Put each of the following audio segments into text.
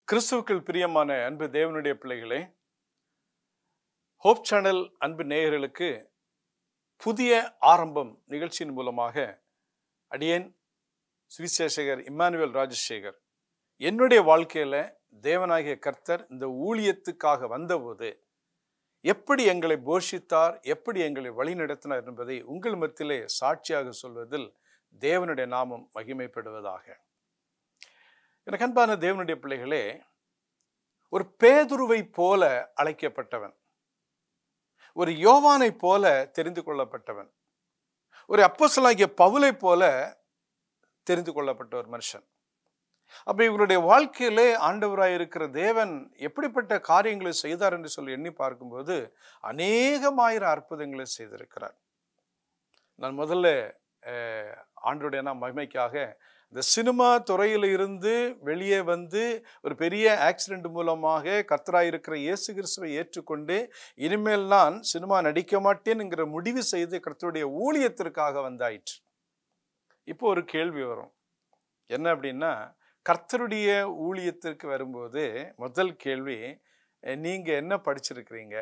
கிறிஸ்துவுக்குள் பிரியமான அன்பு தேவனுடைய பிள்ளைகளே, ஹோப் சேனல் அன்பு நேயர்களுக்கு புதிய ஆரம்பம் நிகழ்ச்சியின் மூலமாக அடியேன் சுவிசேஷகர் இம்மானுவேல் ராஜசேகர் என்னுடைய வாழ்க்கையில தேவனாகிய கர்த்தர் இந்த ஊழியத்துக்காக வந்தபோது எப்படி எங்களை போஷித்தார், எப்படி எங்களை வழிநடத்தினார் என்பதை உங்கள் மத்தியிலே சாட்சியாக சொல்வதில் தேவனுடைய நாமம் மகிமைப்படுவதாக. எனக்கு அன்பான தேவனுடைய பிள்ளைகளே, ஒரு பேதுருவை போல அழைக்கப்பட்டவன், ஒரு யோவானை போல தெரிந்து கொள்ளப்பட்டவன், ஒரு அப்போஸ்தலனாகிய பவுலை போல தெரிந்து கொள்ளப்பட்ட ஒரு மனுஷன். அப்ப இவருடைய வாழ்க்கையிலே ஆண்டவராயிருக்கிற தேவன் எப்படிப்பட்ட காரியங்களை செய்தார் என்று சொல்லி எண்ணி பார்க்கும்போது அநேகமாயிரம் அற்புதங்களை செய்திருக்கிறார். நான் முதல்ல ஆண்டவருடைய மகிமைக்காக இந்த சினிமா துறையில இருந்து வெளியே வந்து ஒரு பெரிய ஆக்சிடென்ட் மூலமாக கர்த்தராயிருக்கிற இயேசு கிறிஸ்துவை ஏற்றுக்கொண்டு இனிமேல் நான் சினிமா நடிக்க மாட்டேன்ங்கிற முடிவு செய்து கர்த்தருடைய ஊழியத்திற்காக வந்தாயிற்று. இப்போ ஒரு கேள்வி வரும், என்ன அப்படின்னா, கர்த்தருடைய ஊழியத்திற்கு வரும்போது முதல் கேள்வி, நீங்க என்ன படிச்சிருக்கிறீங்க,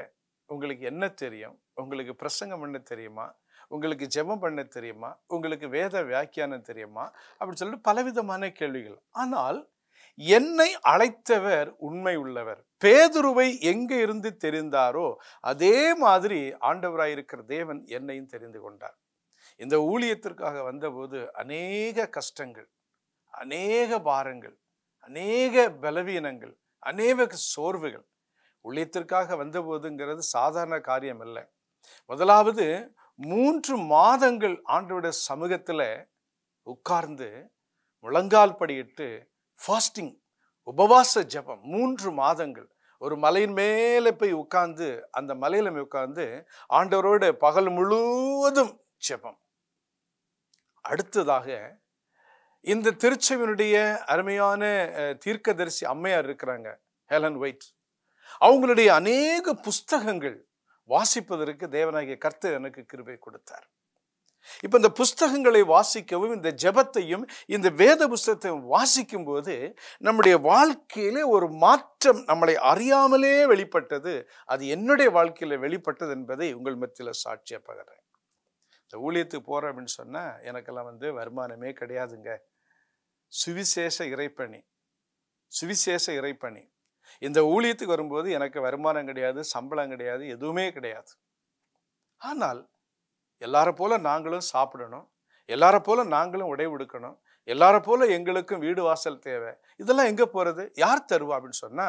உங்களுக்கு என்ன தெரியும், உங்களுக்கு பிரசங்கம் பண்ண தெரியுமா, உங்களுக்கு ஜெபம் பண்ண தெரியுமா, உங்களுக்கு வேத வியாக்கியானம் தெரியுமா, அப்படின்னு சொல்லிட்டு பலவிதமான கேள்விகள். ஆனால் என்னை அழைத்தவர் உண்மை உள்ளவர். பேதுருவை எங்க இருந்து தெரிந்தாரோ அதே மாதிரி ஆண்டவராயிருக்கிற தேவன் என்னையும் தெரிந்து கொண்டார். இந்த ஊழியத்திற்காக வந்தபோது அநேக கஷ்டங்கள், அநேக பாரங்கள், அநேக பலவீனங்கள், அநேக சோர்வுகள். ஊழியத்திற்காக வந்தபோதுங்கிறது சாதாரண காரியம் அல்ல. முதலாவது 3 மாதங்கள் ஆண்டவருடைய சமூகத்துல உட்கார்ந்து முழங்கால் படியிட்டு ஃபாஸ்டிங், உபவாச ஜெபம் 3 மாதங்கள். ஒரு மலையின் மேலே போய் உட்கார்ந்து அந்த மலையில உட்கார்ந்து ஆண்டவரோடு பகல் முழுவதும் ஜெபம். அடுத்ததாக இந்த திருச்சபையினுடைய அருமையான தீர்க்கதரிசி அம்மையார் இருக்கிறாங்க, ஹெலன் ஒயிட். அவங்களுடைய அநேக புஸ்தகங்கள் வாசிப்பதற்கு தேவனாகிய கர்த்தர் எனக்கு கிருபை கொடுத்தார். இப்ப இந்த புஸ்தகங்களை வாசிக்கவும் இந்த ஜெபத்தையும் இந்த வேத புஸ்தகத்தையும் வாசிக்கும் போது நம்முடைய வாழ்க்கையிலே ஒரு மாற்றம் நம்மளை அறியாமலே வெளிப்பட்டது. அது என்னுடைய வாழ்க்கையில வெளிப்பட்டது என்பதை உங்கள் மத்தியில சாட்சியா பகர்றேன். இந்த ஊழியத்துக்கு போறேன் அப்படின்னு சொன்னா எனக்கெல்லாம் வருமானமே கிடையாதுங்க. சுவிசேஷ இறைப்பணி, சுவிசேஷ இறைப்பணி. இந்த ஊழியத்துக்கு வரும்போது எனக்கு வருமானம் கிடையாது, சம்பளம் கிடையாது, எதுவுமே கிடையாது. ஆனால் எல்லார போல நாங்களும் சாப்பிடணும், எல்லார போல நாங்களும் உடை உடுக்கணும், எல்லார போல எங்களுக்கும் வீடு வாசல் தேவை. இதெல்லாம் எங்க போறது, யார் தருவா அப்படின்னு சொன்னா,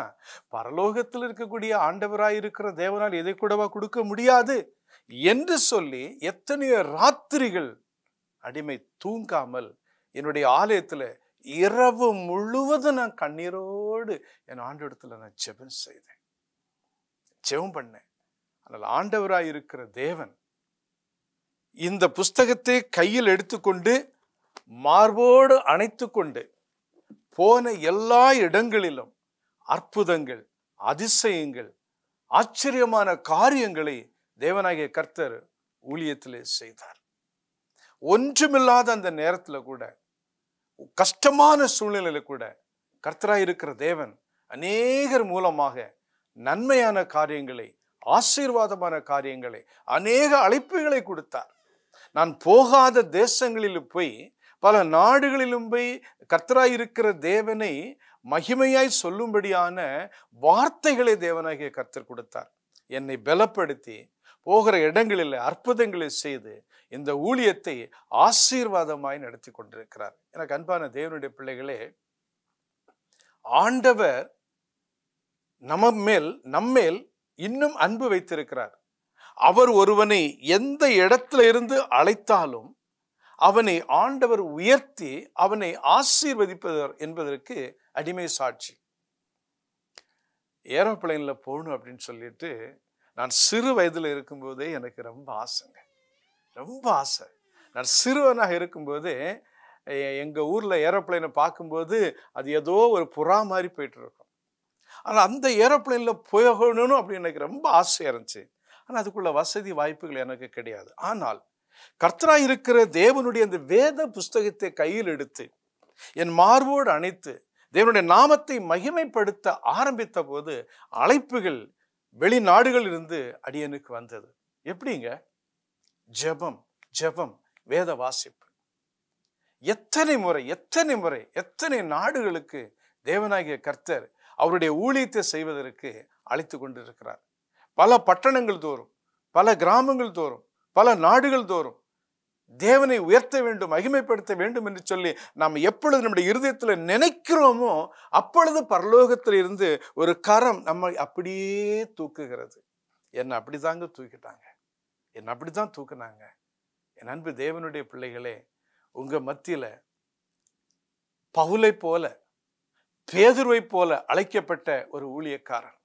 பரலோகத்தில் இருக்கக்கூடிய ஆண்டவராய் இருக்கிற தேவனால் எதை கூடவா கொடுக்க முடியாது. என்று சொல்லி எத்தனையோ ராத்திரிகள் அடிமை தூங்காமல் என்னுடைய ஆலயத்தில் இரவு முழுவதும் நான் கண்ணீரோடு என் ஆண்டவரிடத்துல நான் ஜெபம் செய்தேன், ஜெபம் பண்ணேன். ஆனால் ஆண்டவராய் இருக்கிற தேவன் இந்த புஸ்தகத்தை கையில் எடுத்துக்கொண்டு மார்போடு அணைத்து கொண்டு போன எல்லா இடங்களிலும் அற்புதங்கள், அதிசயங்கள், ஆச்சரியமான காரியங்களை தேவனாகிய கர்த்தர் ஊழியத்திலே செய்தார். ஒன்றுமில்லாத அந்த நேரத்தில் கூட, கஷ்டமான சூழ்நிலையில கூட கர்த்தராய் இருக்கிற தேவன் அநேகர் மூலமாக நன்மையான காரியங்களை, ஆசீர்வாதமான காரியங்களை, அநேக அழைப்புகளை கொடுத்தார். நான் போகாத தேசங்களிலும் போய், பல நாடுகளிலும் போய் கர்த்தராய் இருக்கிற தேவனை மகிமையாய் சொல்லும்படியான வார்த்தைகளை தேவனாகிய கர்த்தர் கொடுத்தார். என்னை பலப்படுத்தி போகிற இடங்களில் அற்புதங்களை செய்து இந்த ஊழியத்தை ஆசீர்வாதமாய் நடத்தி கொண்டிருக்கிறார். எனக்கு அன்பான தேவனுடைய பிள்ளைகளே, ஆண்டவர் நம்மேல் இன்னும் அன்பு வைத்திருக்கிறார். அவர் ஒருவனை எந்த இடத்துல இருந்து அழைத்தாலும் அவனை ஆண்டவர் உயர்த்தி அவனை ஆசீர்வதிப்பவர் என்பதற்கு அடிமை சாட்சி. ஏரோப்ளைன்ல போகணும் அப்படின்னு சொல்லிட்டு நான் சிறு வயதில் இருக்கும்போதே எனக்கு ரொம்ப ஆசைங்க, ரொம்ப ஆசை. நான் சிறுவனாக இருக்கும்போது எங்கள் ஊரில் ஏரோப்ளைனை பார்க்கும்போது அது ஏதோ ஒரு புறா மாதிரி போயிட்டு இருக்கும். ஆனால் அந்த ஏரோப்ளைனில் போகணும் அப்படின்னு எனக்கு ரொம்ப ஆசையாக இருந்துச்சு. ஆனால் அதுக்குள்ள வசதி வாய்ப்புகள் எனக்கு கிடையாது. ஆனால் கர்த்தராய் இருக்கிற தேவனுடைய அந்த வேத புஸ்தகத்தை கையில் எடுத்து என் மார்போடு அணைத்து தேவனுடைய நாமத்தை மகிமைப்படுத்த ஆரம்பித்த போது அழைப்புகள் வெளிநாடுகளில் இருந்து அடியனுக்கு வந்தது. எப்படிங்க? ஜெபம், ஜெபம், வேத வாசிப்பு. எத்தனை முறை எத்தனை நாடுகளுக்கு தேவனாகிய கர்த்தர் அவருடைய ஊழியத்தை செய்வதற்கு அழைத்து கொண்டிருக்கிறார். பல பட்டணங்கள் தோறும், பல கிராமங்கள் தோறும், பல நாடுகள் தோறும் தேவனை உயர்த்த வேண்டும், மகிமைப்படுத்த வேண்டும் என்று சொல்லி நாம் எப்பொழுது நம்முடைய இருதயத்தில் நினைக்கிறோமோ அப்பொழுது பரலோகத்தில் இருந்து ஒரு கரம் நம்மை அப்படியே தூக்குகிறது. என்னை அப்படிதாங்க தூக்கிட்டாங்க, என்னை அப்படிதான் தூக்குனாங்க. என் அன்பு தேவனுடைய பிள்ளைகளே, உங்க மத்தியில பவுலை போல, பேதுருவை போல அழைக்கப்பட்ட ஒரு ஊழியக்காரன்,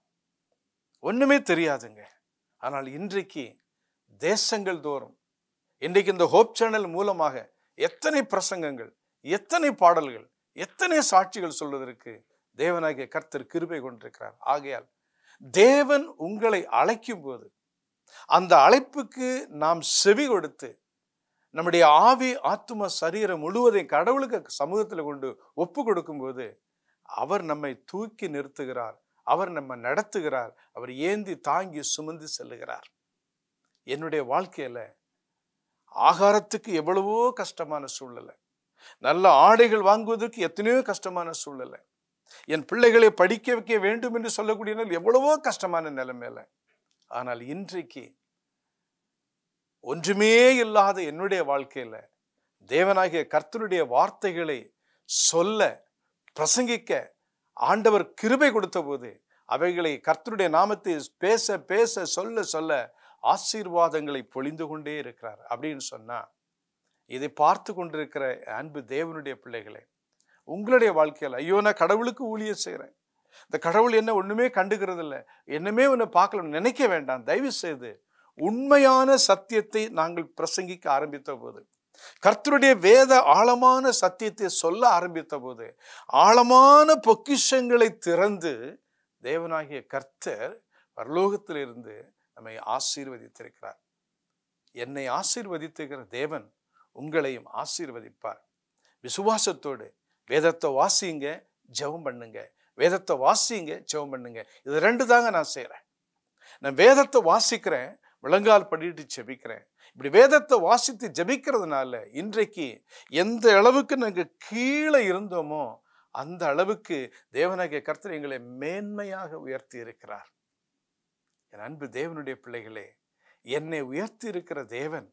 ஒண்ணுமே தெரியாதுங்க. ஆனால் இன்றைக்கு தேசங்கள் தோறும், இன்றைக்கு இந்த ஹோப் சேனல் மூலமாக எத்தனை பிரசங்கங்கள், எத்தனை பாடல்கள், எத்தனை சாட்சிகள் சொல்வதற்கு தேவனாகிய கர்த்தர் கிருபை கொண்டிருக்கிறார். ஆகையால் தேவன் உங்களை அழைக்கும் போது அந்த அழைப்புக்கு நாம் செவி கொடுத்து நம்முடைய ஆவி, ஆத்தும, சரீரம் முழுவதையும் கடவுளுக்கு சமூகத்தில் கொண்டு ஒப்பு கொடுக்கும் போது அவர் நம்மை தூக்கி நிறுத்துகிறார், அவர் நம்ம நடத்துகிறார், அவர் ஏந்தி தாங்கி சுமந்து செல்லுகிறார். என்னுடைய வாழ்க்கையில ஆகாரத்துக்கு எவ்வளவோ கஷ்டமான சூழ்நிலை, நல்ல ஆடைகள் வாங்குவதற்கு எத்தனையோ கஷ்டமான சூழ்நிலை, என் பிள்ளைகளை படிக்க வைக்க வேண்டும் என்று சொல்லக்கூடிய எவ்வளவோ கஷ்டமான நிலைமையில, ஆனால் இன்றைக்கு ஒன்றுமே இல்லாத என்னுடைய வாழ்க்கையில தேவனாகிய கர்த்தருடைய வார்த்தைகளை சொல்ல, பிரசங்கிக்க ஆண்டவர் கிருபை கொடுத்த போது அவைகளை கர்த்தருடைய நாமத்தை பேச பேச சொல்ல சொல்ல ஆசீர்வாதங்களை பொழிந்து கொண்டே இருக்கிறார். அப்படின்னு சொன்னா, இதை பார்த்து கொண்டிருக்கிற அன்பு தேவனுடைய பிள்ளைகளே, உங்களுடைய வாழ்க்கையில் ஐயோ நான் கடவுளுக்கு ஊழியம் செய்கிறேன், இந்த கடவுள் என்ன ஒண்ணுமே கண்டுகிறது இல்லை, என்னமே ஒன்று பார்க்கல நினைக்க வேண்டாம். தயவு செய்து உண்மையான சத்தியத்தை நாங்கள் பிரசங்கிக்க ஆரம்பித்த போது, கர்த்தருடைய வேத ஆழமான சத்தியத்தை சொல்ல ஆரம்பித்த போது, ஆழமான பொக்கிஷங்களை திறந்து தேவனாகிய கர்த்தர் பரலோகத்திலிருந்து நம்மை ஆசீர்வதித்திருக்கிறார். என்னை ஆசீர்வதித்திருக்கிற தேவன் உங்களையும் ஆசீர்வதிப்பார். விசுவாசத்தோடு வேதத்தை வாசிங்க, ஜெபம் பண்ணுங்க. வேதத்தை வாசிங்க, ஜெபம் பண்ணுங்க. இது ரெண்டு தாங்க நான் செய்கிறேன். நான் வேதத்தை வாசிக்கிறேன், முழங்கால் படிட்டு ஜெபிக்கிறேன். இப்படி வேதத்தை வாசித்து ஜெபிக்கிறதுனால இன்றைக்கு எந்த அளவுக்கு நாங்கள் கீழே இருந்தோமோ அந்த அளவுக்கு தேவனாகிய கர்த்தர் எங்களை மேன்மையாக உயர்த்தி இருக்கிறார். என் அன்பு தேவனுடைய பிள்ளைகளே, என்னை உயர்த்தி இருக்கிற தேவன்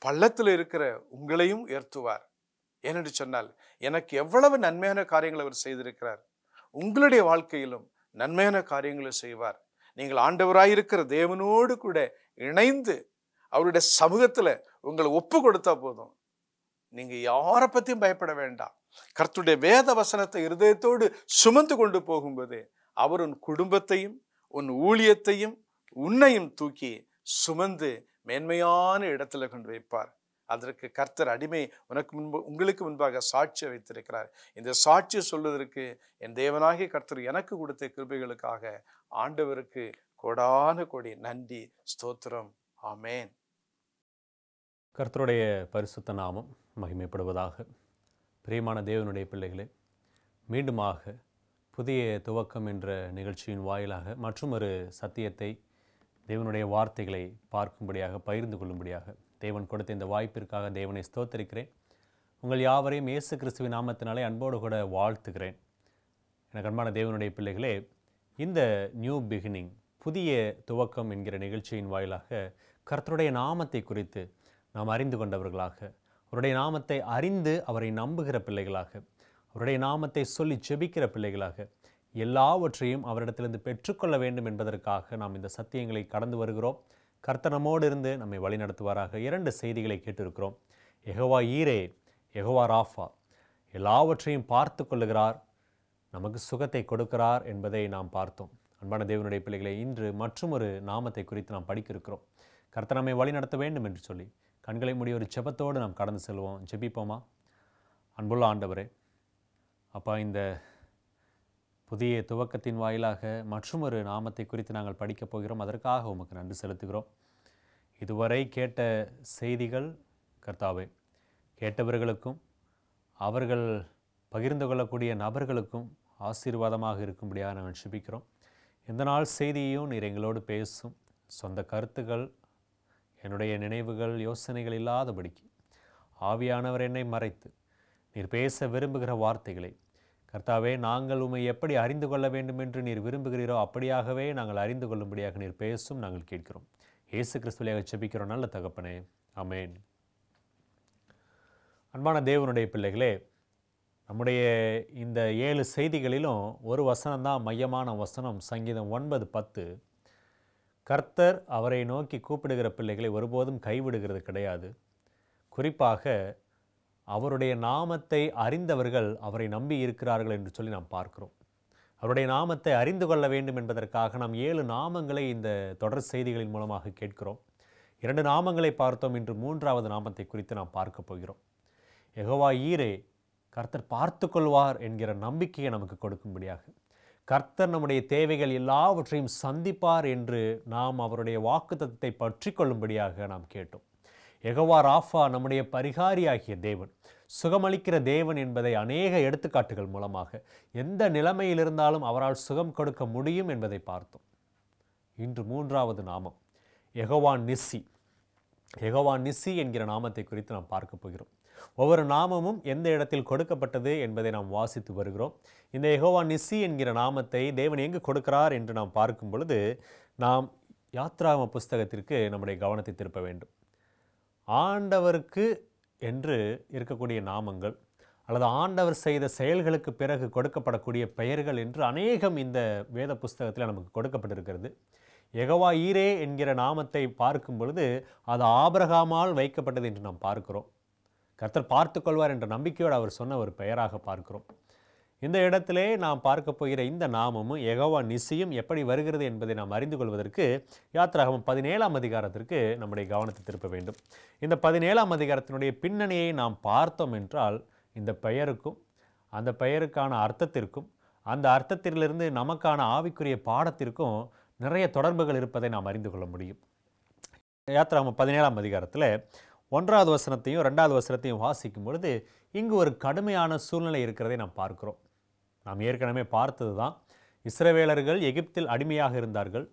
பள்ளத்தில் இருக்கிற உங்களையும் உயர்த்துவார். ஏனென்று சொன்னால், எனக்கு எவ்வளவு நன்மையான காரியங்களை அவர் செய்திருக்கிறார், உங்களுடைய வாழ்க்கையிலும் நன்மையான காரியங்களை செய்வார். நீங்கள் ஆண்டவராயிருக்கிற தேவனோடு கூட இணைந்து அவருடைய சமூகத்துல உங்களை ஒப்பு கொடுத்தா போதும். நீங்க யாரை பத்தியும் பயப்பட வேண்டாம். கர்த்தருடைய வேத வசனத்தை இருதயத்தோடு சுமந்து கொண்டு போகும்போது அவர் உன் குடும்பத்தையும் உன் ஊழியத்தையும் உன்னையும் தூக்கி சுமந்து மேன்மையான இடத்துல கொண்டு வைப்பார். அதற்கு கர்த்தர் அடிமை உங்களுக்கு முன்பாக சாட்சியை வைத்திருக்கிறார். இந்த சாட்சியை சொல்வதற்கு என் தேவனாகிய கர்த்தர் எனக்கு கொடுத்த கிருபைகளுக்காக ஆண்டவருக்கு கோடான கோடி நன்றி, ஸ்தோத்திரம். ஆமேன். கர்த்தருடைய பரிசுத்த நாமம் மகிமைப்படுவதாக. பிரியமான தேவனுடைய பிள்ளைகளே, மீண்டுமாக புதிய துவக்கம் என்ற நிகழ்ச்சியின் வாயிலாக மற்றும் ஒரு சத்தியத்தை, தேவனுடைய வார்த்தைகளை பார்க்கும்படியாக, பகிர்ந்து கொள்ளும்படியாக தேவன் கொடுத்த இந்த வாய்ப்பிற்காக தேவனை ஸ்தோத்தரிக்கிறேன். உங்கள் யாவரையும் இயேசு கிறிஸ்துவின் நாமத்தினாலே அன்போடு கூட வாழ்த்துகிறேன். எனக்கு அன்பான தேவனுடைய பிள்ளைகளே, இந்த நியூ பிகினிங், புதிய துவக்கம் என்கிற நிகழ்ச்சியின் வாயிலாக கர்த்தருடைய நாமத்தை குறித்து நாம் அறிந்து கொண்டவர்களாக, அவருடைய நாமத்தை அறிந்து அவரை நம்புகிற பிள்ளைகளாக, அவருடைய நாமத்தை சொல்லி ஜெபிக்கிற பிள்ளைகளாக, எல்லாவற்றையும் அவரிடத்திலிருந்து பெற்றுக்கொள்ள வேண்டும் என்பதற்காக நாம் இந்த சத்தியங்களை கடந்து வருகிறோம். கர்த்தர் நம்மோடு இருந்து நம்மை வழிநடத்துவாராக. 2 செய்திகளை கேட்டிருக்கிறோம். யெகோவா ஈரே, யெகோவா ராஃபா, எல்லாவற்றையும் பார்த்து கொள்ளுகிறார், நமக்கு சுகத்தை கொடுக்கிறார் என்பதை நாம் பார்த்தோம். அன்பான தேவனுடைய பிள்ளைகளை, இன்று மற்றும் ஒரு நாமத்தை குறித்து நாம் படிக்க இருக்கிறோம். கர்த்தர் நம்மை வழிநடத்த வேண்டும் என்று சொல்லி கண்களை மூடி ஒரு ஜெபத்தோடு நாம் கடந்து செல்வோம். ஜெபிப்போமா? அன்புள்ள ஆண்டவரே, அப்பா, இந்த புதிய துவக்கத்தின் வாயிலாக மற்றும் ஒரு நாமத்தை குறித்து நாங்கள் படிக்கப் போகிறோம். அதற்காக உமக்கு நன்றி செலுத்துகிறோம். இதுவரை கேட்ட செய்திகள் கர்த்தாவே, கேட்டவர்களுக்கும் அவர்கள் பகிர்ந்து கொள்ளக்கூடிய நபர்களுக்கும் ஆசீர்வாதமாக இருக்கும்படியாக நாங்கள் ஜெபிக்கிறோம். இந்த நாள் செய்தியையும் நீர் எங்களோடு பேசும். சொந்த கருத்துக்கள், என்னுடைய நினைவுகள், யோசனைகள் இல்லாதபடிக்கு ஆவியானவர் என்னை மறைத்து நீர் பேச விரும்புகிற வார்த்தைகளை கர்த்தாவே, நாங்கள் உம்மை எப்படி அறிந்து கொள்ள வேண்டும் என்று நீர் விரும்புகிறீரோ அப்படியாகவே நாங்கள் அறிந்து கொள்ளும்படியாக நீர் பேசும் நாங்கள் கேட்கிறோம். இயேசு கிறிஸ்துவிலே ஜெபிக்கிறோம் நல்ல தகப்பனே, ஆமென். அன்பான தேவனுடைய பிள்ளைகளே, நம்முடைய இந்த 7 செய்திகளிலும் ஒரு வசனம்தான் மையமான வசனம். சங்கீதம் 9:10. கர்த்தர் அவரை நோக்கி கூப்பிடுகிற பிள்ளைகளை ஒருபோதும் கைவிடுகிறது கிடையாது. குறிப்பாக அவருடைய நாமத்தை அறிந்தவர்கள் அவரை நம்பி இருக்கிறார்கள் என்று சொல்லி நாம் பார்க்கிறோம். அவருடைய நாமத்தை அறிந்து கொள்ள வேண்டும் என்பதற்காக நாம் 7 நாமங்களை இந்த தொடர் செய்திகளின் மூலமாக கேட்கிறோம். 2 நாமங்களை பார்த்தோம். இன்று 3வது நாமத்தை குறித்து நாம் பார்க்க போகிறோம். யெகோவா ஈரே, கர்த்தர் பார்த்து கொள்வார் என்கிற நம்பிக்கையை நமக்கு கொடுக்கும்படியாக, கர்த்தர் நம்முடைய தேவைகள் எல்லாவற்றையும் சந்திப்பார் என்று நாம் அவருடைய வாக்குத்தத்தத்தை பற்றி கொள்ளும்படியாக நாம் கேட்டோம். யெகோவா ராஃபா, நம்முடைய பரிகாரியாகிய தேவன், சுகமளிக்கிற தேவன் என்பதை அநேக எடுத்துக்காட்டுகள் மூலமாக எந்த நிலைமையில் இருந்தாலும் அவரால் சுகம் கொடுக்க முடியும் என்பதை பார்த்தோம். இன்று 3வது நாமம் யெகோவா நிஸ்ஸி. யெகோவா நிஸ்ஸி என்கிற நாமத்தை குறித்து நாம் பார்க்க போகிறோம். ஒவ்வொரு நாமமும் எந்த இடத்தில் கொடுக்கப்பட்டது என்பதை நாம் வாசித்து வருகிறோம். இந்த யெகோவா நிஸ்ஸி என்கிற நாமத்தை தேவன் எங்கு கொடுக்கிறார் என்று நாம் பார்க்கும் பொழுது நாம் யாத்ராகம புஸ்தகத்திற்கு நம்முடைய கவனத்தை திருப்ப வேண்டும். ஆண்டவருக்கு என்று இருக்கக்கூடிய நாமங்கள் அல்லது ஆண்டவர் செய்த செயல்களுக்கு பிறகு கொடுக்கப்படக்கூடிய பெயர்கள் என்று அநேகம் இந்த வேத புஸ்தகத்தில் நமக்கு கொடுக்கப்பட்டிருக்கிறது. யெகோவா ஈரே என்கிற நாமத்தை பார்க்கும் பொழுது அது ஆபிரகாமால் வைக்கப்பட்டது என்று நாம் பார்க்கிறோம். கர்த்தர் பார்த்து கொள்வார் என்ற நம்பிக்கையோடு அவர் சொன்ன ஒரு பெயராக பார்க்கிறோம். இந்த இடத்திலே நாம் பார்க்க போகிற இந்த நாமமும் யெகோவா நிஸ்ஸியும் எப்படி வருகிறது என்பதை நாம் அறிந்து கொள்வதற்கு யாத்ராகமம் 17ஆம் அதிகாரத்திற்கு நம்முடைய கவனத்தை திருப்ப வேண்டும். இந்த 17ஆம் அதிகாரத்தினுடைய பின்னணியை நாம் பார்த்தோம் என்றால், இந்த பெயருக்கும் அந்த பெயருக்கான அர்த்தத்திற்கும் அந்த அர்த்தத்திலிருந்து நமக்கான ஆவிக்குரிய பாடத்திற்கும் நிறைய தொடர்புகள் இருப்பதை நாம் அறிந்து கொள்ள முடியும். யாத்ராகமம் 17ஆம் அதிகாரத்தில் 1வது வசனத்தையும் 2வது வசனத்தையும் வாசிக்கும் பொழுது இங்கு ஒரு கடுமையான சூழ்நிலை இருக்கிறதை நாம் பார்க்கிறோம். நாம் ஏற்கனவே பார்த்தது தான். இஸ்ரவேலர்கள் எகிப்தில் அடிமையாக இருந்தார்கள்.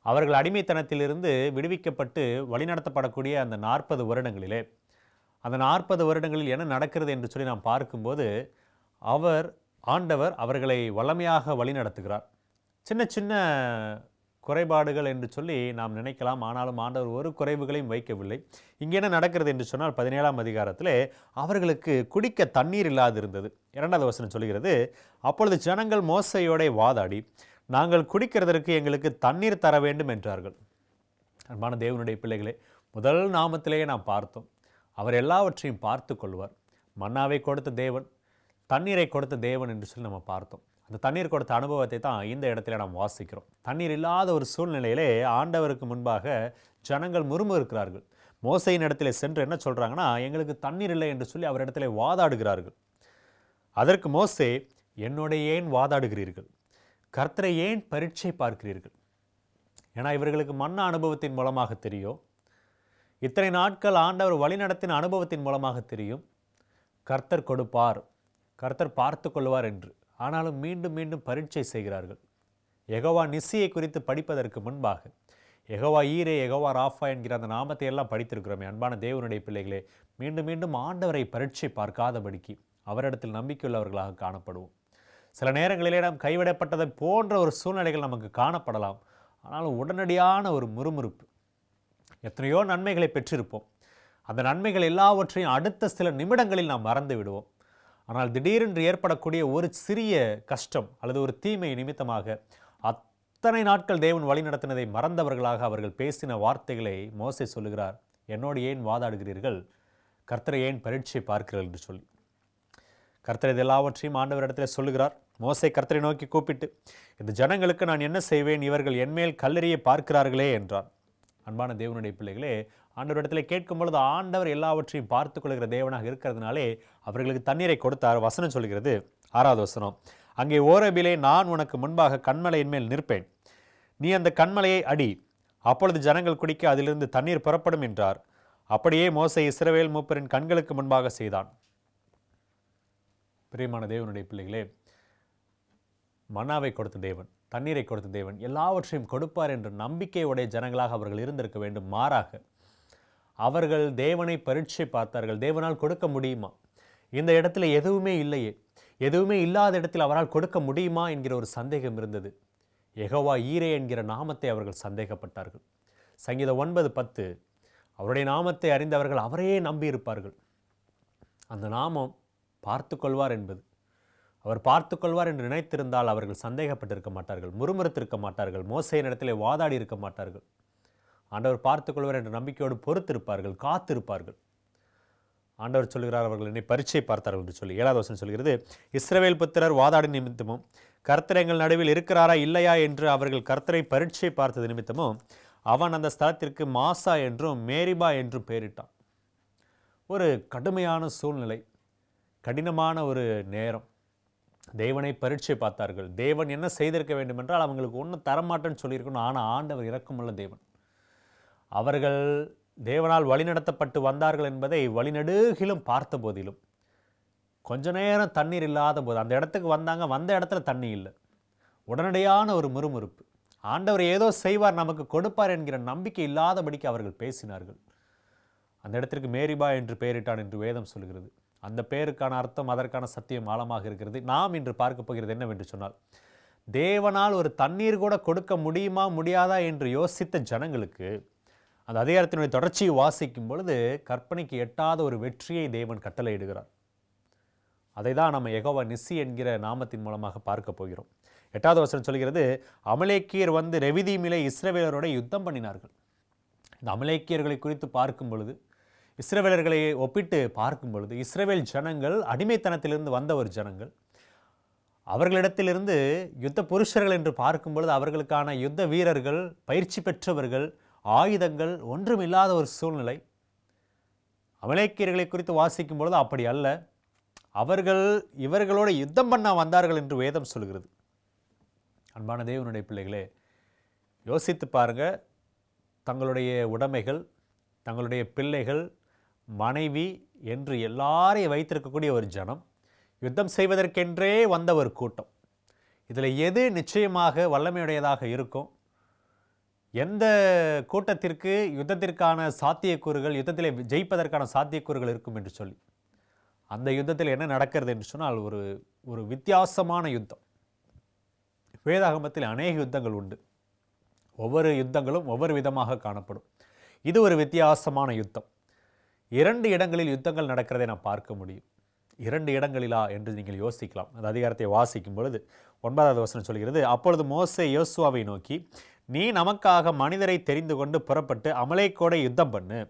அவர்கள் அடிமைத்தனத்திலிருந்து விடுவிக்கப்பட்டு வழிநடத்தப்படக்கூடிய அந்த 40 வருடங்களிலே, அந்த 40 வருடங்களில் என்ன நடக்கிறது என்று சொல்லி நாம் பார்க்கும்போது, ஆண்டவர் அவர்களை வல்லமையாக வழிநடத்துகிறார். சின்ன சின்ன குறைபாடுகள் என்று சொல்லி நாம் நினைக்கலாம். ஆனாலும் ஆண்டவர் ஒரு குறைவுகளையும் வைக்கவில்லை. இங்கே என்ன நடக்கிறது என்று சொன்னால், 17ஆம் அதிகாரத்திலே அவர்களுக்கு குடிக்க தண்ணீர் இல்லாது இருந்தது. 2வது வசனம் சொல்கிறது, அப்பொழுது ஜனங்கள் மோசையோட வாதாடி, நாங்கள் குடிக்கிறதற்கு எங்களுக்கு தண்ணீர் தர வேண்டும் என்றார்கள். அன்பான தேவனுடைய பிள்ளைகளே, முதல் நாமத்திலேயே நாம் பார்த்தோம், அவர் எல்லாவற்றையும் பார்த்து கொள்வார். மன்னாவை கொடுத்த தேவன், தண்ணீரை கொடுத்த தேவன் என்று சொல்லி நம்ம பார்த்தோம். அந்த தண்ணீர் கொடுத்த அனுபவத்தை தான் இந்த இடத்துல நாம் வாசிக்கிறோம். தண்ணீர் இல்லாத ஒரு சூழ்நிலையிலே ஆண்டவருக்கு முன்பாக ஜனங்கள் முறுமுறுக்கிறார்கள். மோசையின் இடத்துல சென்று என்ன சொல்கிறாங்கன்னா, எங்களுக்கு தண்ணீர் இல்லை என்று சொல்லி அவரிடத்துல வாதாடுகிறார்கள். அதற்கு மோசே, என்னோட ஏன் வாதாடுகிறீர்கள்? கர்த்தரை ஏன் பரீட்சை பார்க்கிறீர்கள்? ஏன்னா இவர்களுக்கு மன்னா அனுபவத்தின் மூலமாக தெரியும், இத்தனை நாட்கள் ஆண்டவர் வழிநடத்தின அனுபவத்தின் மூலமாக தெரியும், கர்த்தர் கொடுப்பார், கர்த்தர் பார்த்து கொள்வார் என்று. ஆனாலும் மீண்டும் மீண்டும் பரீட்சை செய்கிறார்கள். யெகோவா நிசியை குறித்து படிப்பதற்கு முன்பாக யெகோவா ஈரே, யெகோவா ராஃபா என்கிற அந்த நாமத்தை எல்லாம் படித்திருக்கிறோமே. அன்பான தேவனுடைய பிள்ளைகளே, மீண்டும் மீண்டும் ஆண்டவரை பரீட்சை பார்க்காதபடிக்கு அவரிடத்தில் நம்பிக்கையுள்ளவர்களாக காணப்படுவோம். சில நேரங்களிலே நாம் கைவிடப்பட்டதை போன்ற ஒரு சூழ்நிலைகள் நமக்கு காணப்படலாம். ஆனாலும் உடனடியான ஒரு முறுமுறுப்பு. எத்தனையோ நன்மைகளை பெற்றிருப்போம். அந்த நன்மைகள் எல்லாவற்றையும் அடுத்த சில நிமிடங்களில் நாம் மறந்து விடுவோம். ஆனால் திடீரென்று ஏற்படக்கூடிய ஒரு சிறிய கஷ்டம் அல்லது ஒரு தீமை நிமித்தமாக அத்தனை நாட்கள் தேவன் வழி நடத்தினதை மறந்தவர்களாக அவர்கள் பேசின வார்த்தைகளை மோசே சொல்லுகிறார், என்னோடு ஏன் வாதாடுகிறீர்கள்? கர்த்தரை ஏன் பரீட்சை பார்க்கிறீர்கள் என்று சொல்லி. கர்த்தர் இது எல்லாவற்றையும் ஆண்டவரிடத்தில் சொல்லுகிறார். மோசே கர்த்தரை நோக்கி கூப்பிட்டு, இந்த ஜனங்களுக்கு நான் என்ன செய்வேன்? இவர்கள் என்மேல் கல்லெறியை பார்க்கிறார்களே என்றான். அன்பான தேவனுடைய பிள்ளைகளே, ஆண்டவரிடத்தில் கேட்கும் பொழுது ஆண்டவர் எல்லாவற்றையும் பார்த்து கொள்கிற தேவனாக இருக்கிறதுனாலே அவர்களுக்கு தண்ணீரை கொடுத்தார். வசனம் சொல்கிறது, 6வது வசனம், அங்கே ஓரேபிலே நான் உனக்கு முன்பாக கன்மலையின் மேல் நிற்பேன், நீ அந்த கன்மலையை அடி, அப்பொழுது ஜனங்கள் குடிக்க அதிலிருந்து தண்ணீர் புறப்படும் என்றார். அப்படியே மோசே இஸ்ரவேல் மூப்பரின் கண்களுக்கு முன்பாக செய்தான். பிரியமான தேவனுடைய பிள்ளைகளே, மன்னாவை கொடுத்த தேவன், தண்ணீரை கொடுத்த தேவன் எல்லாவற்றையும் கொடுப்பார் என்ற நம்பிக்கையுடைய ஜனங்களாக அவர்கள் இருந்திருக்க வேண்டும். மாறாக அவர்கள் தேவனை பரீட்சை பார்த்தார்கள். தேவனால் கொடுக்க முடியுமா? இந்த இடத்துல எதுவுமே இல்லையே, எதுவுமே இல்லாத இடத்தில் அவரால் கொடுக்க முடியுமா என்கிற ஒரு சந்தேகம் இருந்தது. யெகோவா ஈரே என்கிற நாமத்தை அவர்கள் சந்தேகப்பட்டார்கள். சங்கீதம் 9:10, அவருடைய நாமத்தை அறிந்தவர்கள் அவரையே நம்பியிருப்பார்கள். அந்த நாமம் பார்த்து கொள்வார் என்பது, அவர் பார்த்து கொள்வார் என்று நினைத்திருந்தால் அவர்கள் சந்தேகப்பட்டிருக்க மாட்டார்கள், முறுமுறுத்திருக்க மாட்டார்கள், மோசேயின் இடத்திலே வாதாடி இருக்க மாட்டார்கள். ஆண்டவர் பார்த்து கொள்வார் என்ற நம்பிக்கையோடு பொறுத்திருப்பார்கள், காத்திருப்பார்கள். ஆண்டவர் சொல்கிறார், அவர்கள் என்னை பரீட்சை பார்த்தார்கள் என்று சொல்லி. 7வது வசனம் சொல்கிறது, இஸ்ரவேல் புத்திரர் வாதாடி நிமித்தமும் கர்த்தர் எங்கள் நடுவில் இருக்கிறாரா இல்லையா என்று அவர்கள் கர்த்தரை பரீட்சை பார்த்தது நிமித்தமும் அவன் அந்த ஸ்தலத்திற்கு மாசா என்றும் மேரிபா என்றும் பெயரிட்டான். ஒரு கடுமையான சூழ்நிலை, கடினமான ஒரு நேரம். தேவனை பரீட்சை பார்த்தார்கள். தேவன் என்ன செய்திருக்க வேண்டும் என்றால் அவங்களுக்கு ஒன்றும் தரமாட்டேன்னு சொல்லியிருக்கணும். ஆனால் ஆண்டவர் இரக்கமுள்ள தேவன். அவர்கள் தேவனால் வழிநடத்தப்பட்டு வந்தார்கள் என்பதை வழிநடுகிலும் பார்த்த போதிலும் கொஞ்ச நேரம் தண்ணீர் இல்லாத போது அந்த இடத்துக்கு வந்தாங்க, வந்த இடத்துல தண்ணி இல்லை. உடனடியான ஒரு முறுமுறுப்பு. ஆண்டவர் ஏதோ செய்வார், நமக்கு கொடுப்பார் என்கிற நம்பிக்கை இல்லாதபடிக்கு அவர்கள் பேசினார்கள். அந்த இடத்திற்கு மேரிபா என்று பெயரிட்டான் என்று வேதம் சொல்கிறது. அந்த பெயருக்கான அர்த்தம், அதற்கான சத்தியம் ஆழமாக இருக்கிறது. நாம் இன்று பார்க்க போகிறது என்னவென்று சொன்னால், தேவனால் ஒரு தண்ணீர் கூட கொடுக்க முடியுமா முடியாதா என்று யோசித்த ஜனங்களுக்கு அந்த அதிகாரத்தினுடைய தொடர்ச்சியை வாசிக்கும் பொழுது கற்பனைக்கு எட்டாத ஒரு வெற்றியை தேவன் கட்டளையிடுகிறார். அதை தான் நம்ம யெகோவா நிசி என்கிற நாமத்தின் மூலமாக பார்க்க போகிறோம். 8வது வசனம் சொல்கிறது, அமலேக்கியர் வந்து ரெவிதீமிலே இஸ்ரவேலரோட யுத்தம் பண்ணினார்கள். இந்த அமலேக்கியர்களை குறித்து பார்க்கும் பொழுது, இஸ்ரவேலர்களை ஒப்பிட்டு பார்க்கும் பொழுது, இஸ்ரவேல் ஜனங்கள் அடிமைத்தனத்திலிருந்து வந்த ஒரு ஜனங்கள். அவர்களிடத்திலிருந்து யுத்த புருஷர்கள் என்று பார்க்கும் பொழுது அவர்களுக்கான யுத்த வீரர்கள், பயிற்சி பெற்றவர்கள், ஆயுதங்கள் ஒன்றுமில்லாத ஒரு சூழ்நிலை. அமலேக்கியர்களை குறித்து வாசிக்கும் பொழுது அப்படி அல்ல. அவர்கள் இவர்களோடு யுத்தம் பண்ண வந்தார்கள் என்று வேதம் சொல்கிறது. அன்பான தேவனுடைய பிள்ளைகளே, யோசித்து பாருங்க. தங்களுடைய உடைமைகள், தங்களுடைய பிள்ளைகள், மனைவி என்று எல்லாரையும் வைத்திருக்கக்கூடிய ஒரு ஜனம், யுத்தம் செய்வதற்கென்றே வந்த ஒரு கூட்டம். இதில் எது நிச்சயமாக வல்லமையுடையதாக இருக்கும்? எந்த கூட்டத்திற்கு யுத்தத்திற்கான சாத்தியக்கூறுகள், யுத்தத்தில் ஜெயிப்பதற்கான சாத்தியக்கூறுகள் இருக்கும் என்று சொல்லி, அந்த யுத்தத்தில் என்ன நடக்கிறது என்று சொன்னால் ஒரு வித்தியாசமான யுத்தம். வேதாகமத்தில் அநேக யுத்தங்கள் உண்டு. ஒவ்வொரு யுத்தங்களும் ஒவ்வொரு விதமாக காணப்படும். இது ஒரு வித்தியாசமான யுத்தம். 2 இடங்களில் யுத்தங்கள் நடக்கிறதை நாம் பார்க்க முடியும். 2 இடங்களிலா என்று நீங்கள் யோசிக்கலாம். அந்த அதிகாரத்தை வாசிக்கும் பொழுது 9வது வசனம் சொல்கிறது, அப்பொழுது மோசே யோசுவாவை நோக்கி, நீ நமக்காக மனிதரை தெரிந்து கொண்டு புறப்பட்டு அமலேக்கோடே யுத்தம் பண்ணு.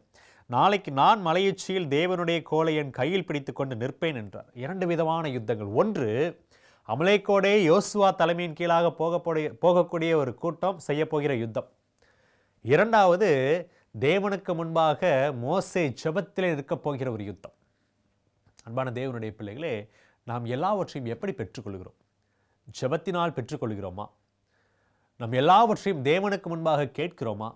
நாளைக்கு நான் மலையுச்சியில் தேவனுடைய கோலை என் கையில் பிடித்து கொண்டு நிற்பேன் என்றார். 2 விதமான யுத்தங்கள். ஒன்று, அமலேக்கோடே யோசுவா தலைமையின் கீழாக போகக்கூடிய ஒரு கூட்டம் செய்யப்போகிற யுத்தம். 2வது, தேவனுக்கு முன்பாக மோசே ஜெபத்திலே இருக்கப் போகிற ஒரு யுத்தம். அன்பான தேவனுடைய பிள்ளைகளே, நாம் எல்லாவற்றையும் எப்படி பெற்றுக்கொள்கிறோம்? ஜெபத்தினால் பெற்றுக்கொள்கிறோமா? நாம் எல்லாவற்றையும் தேவனுக்கு முன்பாக கேட்கிறோமா?